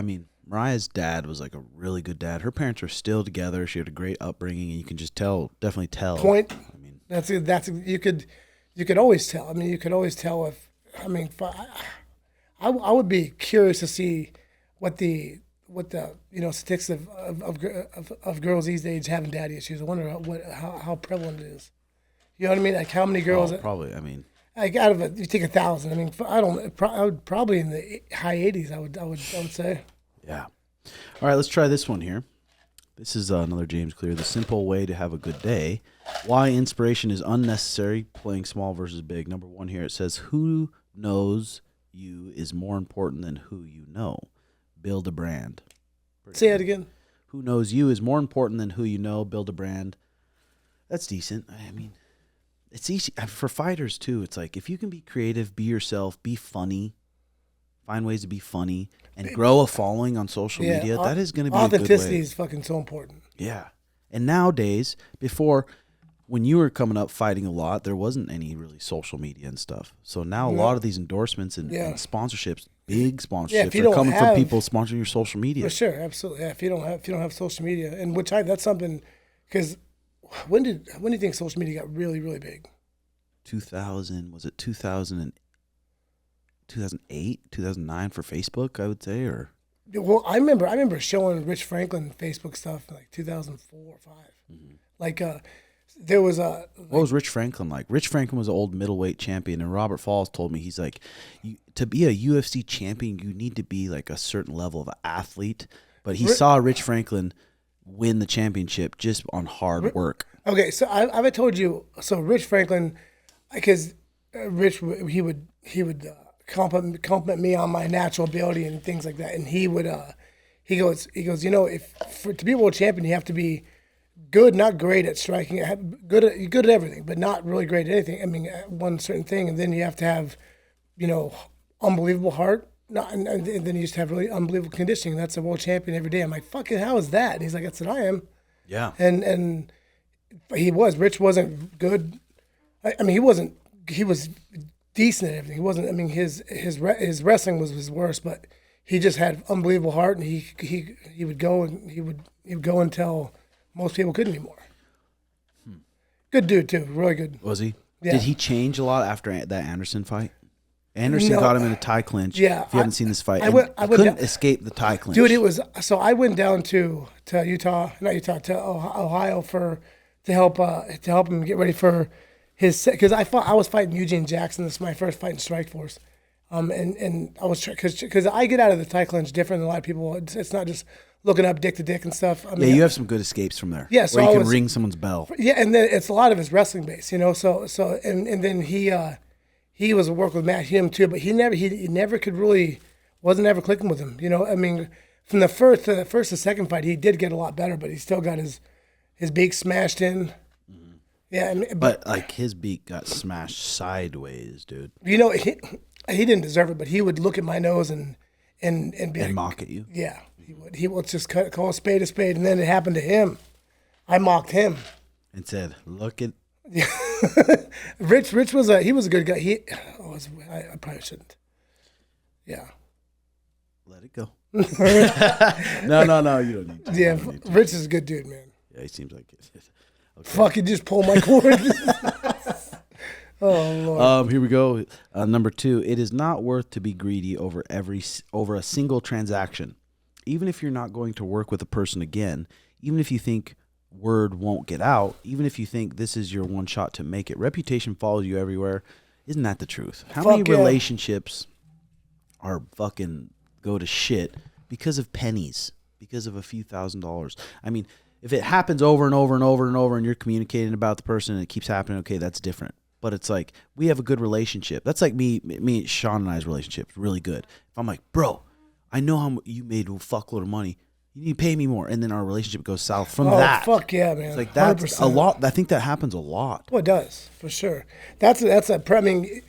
mean, Mariah's dad was like a really good dad. Her parents were still together. She had a great upbringing, and you can just definitely tell. Point. I mean, that's you could always tell. I mean, you could always tell if. I mean, I would be curious to see what the statistics of girls these days having daddy issues. I wonder how prevalent it is. You know what I mean? Like how many girls? Probably. I mean, like you take 1,000. I mean, I would probably in the high 80s. I would say. Yeah. All right, let's try this one here. This is another James Clear. The simple way to have a good day. Why inspiration is unnecessary. Playing small versus big. Number 1 here. It says, who knows you is more important than who you know. Build a brand. Say that again. Who knows you is more important than who you know. Build a brand. That's decent. I mean, it's easy. For fighters, too, it's like if you can be creative, be yourself, be funny, find ways to be funny, and grow a following on social media, that is going to be a good way. Authenticity is fucking so important. Yeah. And nowadays, before, when you were coming up fighting a lot, there wasn't any really social media and stuff. So now a lot of these endorsements and sponsorships, big sponsorships, are coming from people sponsoring your social media. For sure, absolutely. Yeah, if you don't have social media, and that's something, because when do you think social media got really, really big? 2000, was it 2008, 2009 for Facebook, I would say, or? Well, I remember showing Rich Franklin Facebook stuff in like 2004 or 5. Mm-hmm. Like, there was a. What was Rich Franklin like? Rich Franklin was an old middleweight champion, and Robert Falls told me, he's like, to be a UFC champion, you need to be like a certain level of athlete. But he saw Rich Franklin win the championship just on hard work. Okay, so I've told you. So Rich Franklin, because Rich he would compliment me on my natural ability and things like that, and he goes, you know, to be a world champion, you have to be good, not great at striking, good at everything, but not really great at anything. I mean, at one certain thing, and then you have to have, you know, unbelievable heart. And then you just have really unbelievable conditioning. That's a world champion every day. I'm like, fucking, how is that? And he's like, that's what I am. Yeah. And Rich wasn't good. I mean, he was decent at everything. He wasn't, I mean, his wrestling was his worst, but he just had unbelievable heart, and he would go until most people couldn't anymore. Good dude too, really good. Was he? Yeah. Did he change a lot after that Anderson fight? Anderson got him in a tie clinch. Yeah. If you haven't seen this fight, I couldn't escape the tie clinch. Dude, it was so I went down to Ohio to help him get ready for his, because I was fighting Eugene Jackson. This is my first fight in Strikeforce. And I was because I get out of the Thai clinch different than a lot of people. It's not just looking up dick to dick and stuff. I mean, Yeah, you have some good escapes from there. Yeah, so where you I can was- ring someone's bell. Yeah, and then it's a lot of his wrestling base, you know. So and then he was working with Matt Hume too, but he never could really wasn't ever clicking with him, you know. I mean, from the first to second fight, he did get a lot better, but he still got his beak smashed in. Yeah, But like his beak got smashed sideways, dude, you know he didn't deserve it, but he would look at my nose and be and like, mock at you. yeah, he would just call a spade, and then it happened to him. I mocked him. And said, "Look at." Rich was he was a good guy. I probably shouldn't. Yeah. Let it go. No, you don't need to. Yeah, You don't need to. Rich is a good dude, man. Yeah, he seems like it. Okay. Fuck, he just pulled my cord. Oh Lord. Here we go. Number 2, it is not worth to be greedy over a single transaction. Even if you're not going to work with a person again, even if you think word won't get out, even if you think this is your one shot to make it, reputation follows you everywhere. Isn't that the truth? How many Fuck yeah. relationships are fucking go to shit because of pennies, because of a few $1,000s? I mean, if it happens over and over and over and over and you're communicating about the person and it keeps happening, okay, that's different. But it's like, we have a good relationship. That's like me, Sean and I's relationship is really good. If I'm like, bro, I know how you made a fuckload of money. You need to pay me more. And then our relationship goes south from that. Fuck yeah, man. It's like, that's 100%. a lot. I think that happens a lot. Well, it does, for sure. I mean,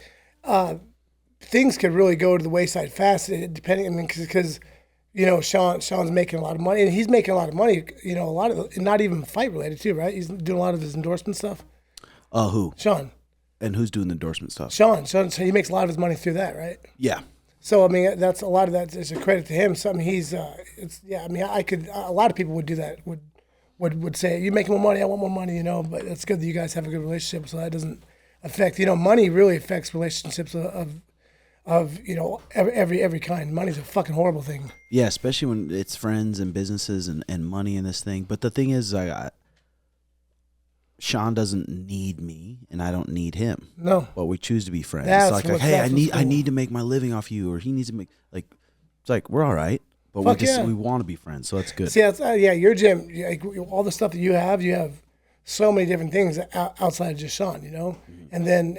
things could really go to the wayside fast, depending, I mean, because, you know, Sean's making a lot of money, and he's making a lot of money, you know, a lot of, not even fight related too, right? He's doing a lot of his endorsement stuff. Who? Sean. And who's doing the endorsement stuff? Sean, so he makes a lot of his money through that, right? Yeah. So I mean, that's a lot of that is a credit to him. So I mean, he's I mean, a lot of people would do that. Would say, "You make more money, I want more money," you know. But it's good that you guys have a good relationship, so that doesn't affect. You know, money really affects relationships of you know every kind. Money's a fucking horrible thing. Yeah, especially when it's friends and businesses and money in this thing. But the thing is, Sean doesn't need me, and I don't need him. No. But we choose to be friends. That's It's like, what's- hey, that's what's I cool. need to make my living off you, or he needs to make, like, it's like, we're all right, but Fuck yeah. we want to be friends, so that's good. See, that's, yeah, your gym, like, all the stuff that you have so many different things outside of just Sean, you know. And then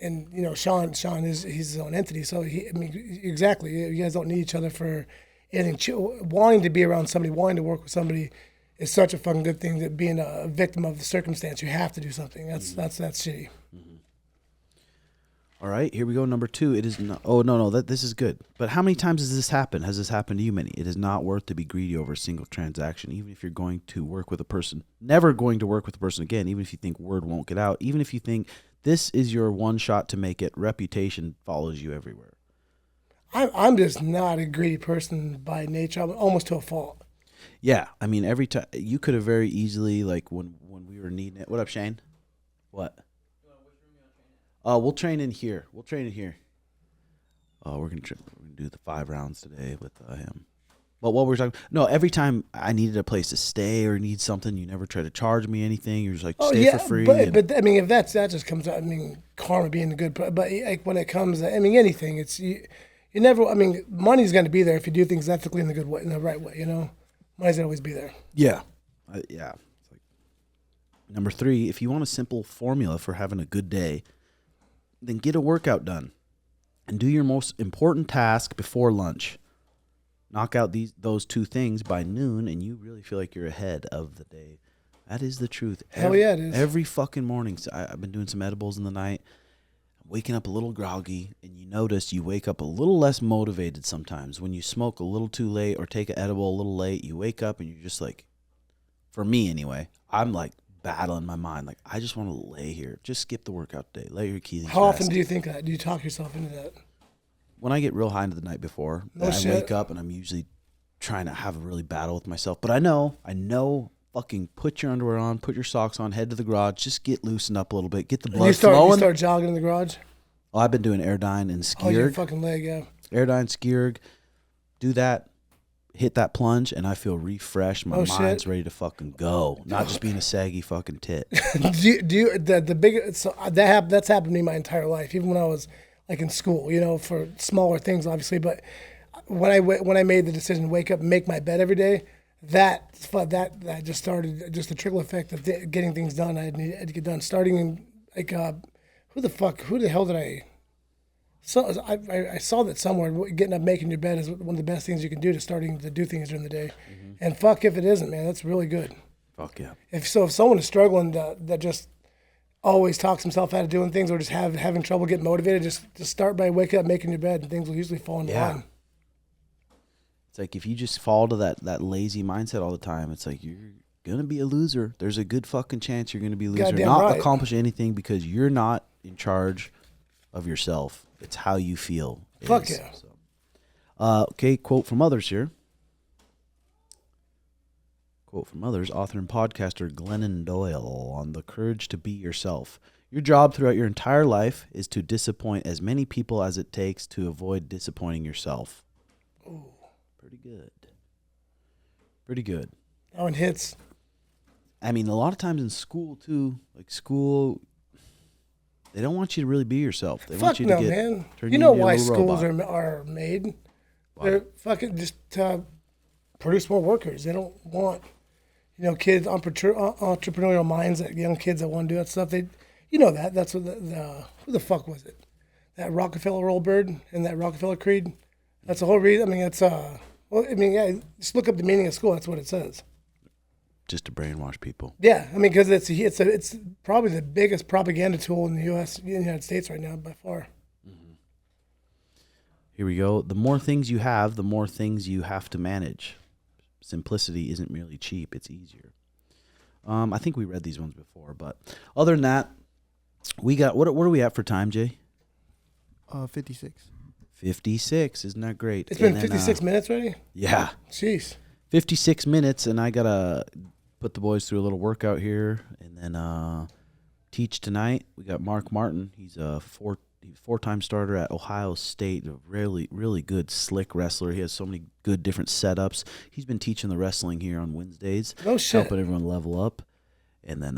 and you know, Sean is he's his own entity, so I mean, exactly, you guys don't need each other for anything. Wanting to be around somebody, wanting to work with somebody is such a fucking good thing. That being a victim of the circumstance, you have to do something. That's shitty. All right, here we go. Number 2, it is not. Oh no, this is good. But how many times has this happened? Has this happened to you? Many. It is not worth to be greedy over a single transaction, even if you're going to work with a person. Never going to work with a person again, even if you think word won't get out. Even if you think this is your one shot to make it. Reputation follows you everywhere. I'm just not a greedy person by nature. I'm almost to a fault. Yeah, I mean, every time you could have very easily, like when we were needing it. What up, Shane? What? We'll train in here. We're gonna do the 5 rounds today with him. But what we're talking, no, every time I needed a place to stay or need something, you never try to charge me anything. You're just like, stay for free. But I mean, if that just comes out, I mean, karma being a good, but like when it comes, I mean, anything, it's you never. I mean, money's going to be there if you do things ethically in the good way, in the right way. You know, money's going to always be there. Yeah, yeah. It's like, number 3, if you want a simple formula for having a good day, then get a workout done and do your most important task before lunch. Knock out those 2 things by noon, and you really feel like you're ahead of the day. That is the truth. Hell yeah, it is. Every fucking morning, I've been doing some edibles in the night, waking up a little groggy, and you notice you wake up a little less motivated sometimes. When you smoke a little too late or take an edible a little late, you wake up and you're just like, for me anyway, I'm like battling my mind. Like, I just want to lay here. Just skip the workout day. Let your Achilles How often rest. do you think that? Do you talk yourself into that? When I get real high into the night before, I wake up and I'm usually trying to have a really battle with myself. But I know, fucking put your underwear on, put your socks on, head to the garage, just get loosened up a little bit, get the blood flowing. You start jogging in the garage? Oh, I've been doing Airdyne and Oh, your Skierg. fucking leg, yeah. Airdyne, Skierg. Do that, hit that plunge, and I feel refreshed. My mind's ready to fucking go. Not just being a saggy fucking tit. do you the big? So that's happened to me my entire life. Even when I was like in school, you know, for smaller things, obviously. But when I made the decision to wake up and make my bed every day, that just started just the trickle effect of getting things done. I had to get done. Starting in, like, who the hell did I? So I saw that somewhere. Getting up, making your bed is one of the best things you can do to starting to do things during the day. Mm-hmm. And fuck if it isn't, man. That's really good. Fuck yeah. If someone is struggling that just always talks himself out of doing things, or just having trouble getting motivated, just start by waking up, making your bed, and things will usually fall into line. It's like if you just fall to that lazy mindset all the time, it's like you're gonna be a loser. There's a good fucking chance you're gonna be a loser. Goddamn not right. accomplish anything because you're not in charge of yourself. It's how you feel. Fuck yeah. So. Okay, quote from others here. Quote from others, author and podcaster Glennon Doyle on the courage to be yourself. Your job throughout your entire life is to disappoint as many people as it takes to avoid disappointing yourself. Ooh. Pretty good. Pretty good. That one hits. I mean, a lot of times in school, too, like school, they don't want you to really be yourself. They want you to get, man. turn You know into a why little schools robot. are made? Why? They're fucking just to produce more workers. They don't want, you know, kids, entrepreneurial minds, that young kids that want to do that stuff. You know that. That's what who the fuck was it? That Rockefeller old bird and that Rockefeller creed? That's the whole reason. I mean, it's, just look up the meaning of school. That's what it says. Just to brainwash people. Yeah, I mean, because it's probably the biggest propaganda tool in the United States right now by far. Mm-hmm. Here we go. The more things you have, the more things you have to manage. Simplicity isn't merely cheap; it's easier. I think we read these ones before, but other than that, we got what are we at for time, Jay? 56. 56. Isn't that great? It's been 56 minutes already? Yeah. Jeez. 56 minutes, and I got to put the boys through a little workout here and then teach tonight. We got Mark Martin. He's a four-time starter at Ohio State, a really, really good, slick wrestler. He has so many good different setups. He's been teaching the wrestling here on Wednesdays. Oh, shit. Helping everyone level up. And then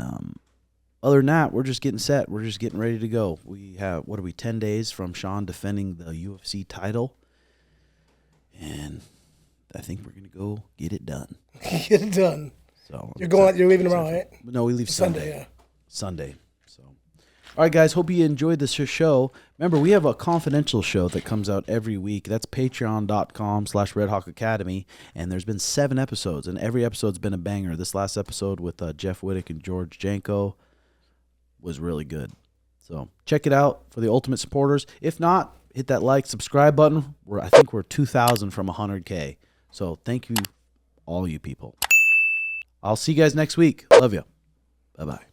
other than that, we're just getting set. We're just getting ready to go. We have, 10 days from Sean defending the UFC title. And I think we're going to go get it done. Get it done. So you're leaving tomorrow, right? No, we leave Sunday. Yeah. Sunday. So, all right, guys. Hope you enjoyed this show. Remember, we have a confidential show that comes out every week. That's patreon.com/RedHawkAcademy. And there's been 7 episodes, and every episode's been a banger. This last episode with Jeff Wittick and George Janko was really good. So check it out for the ultimate supporters. If not, hit that like, subscribe button. I think we're 2,000 from 100K. So thank you, all you people. I'll see you guys next week. Love you. Bye-bye.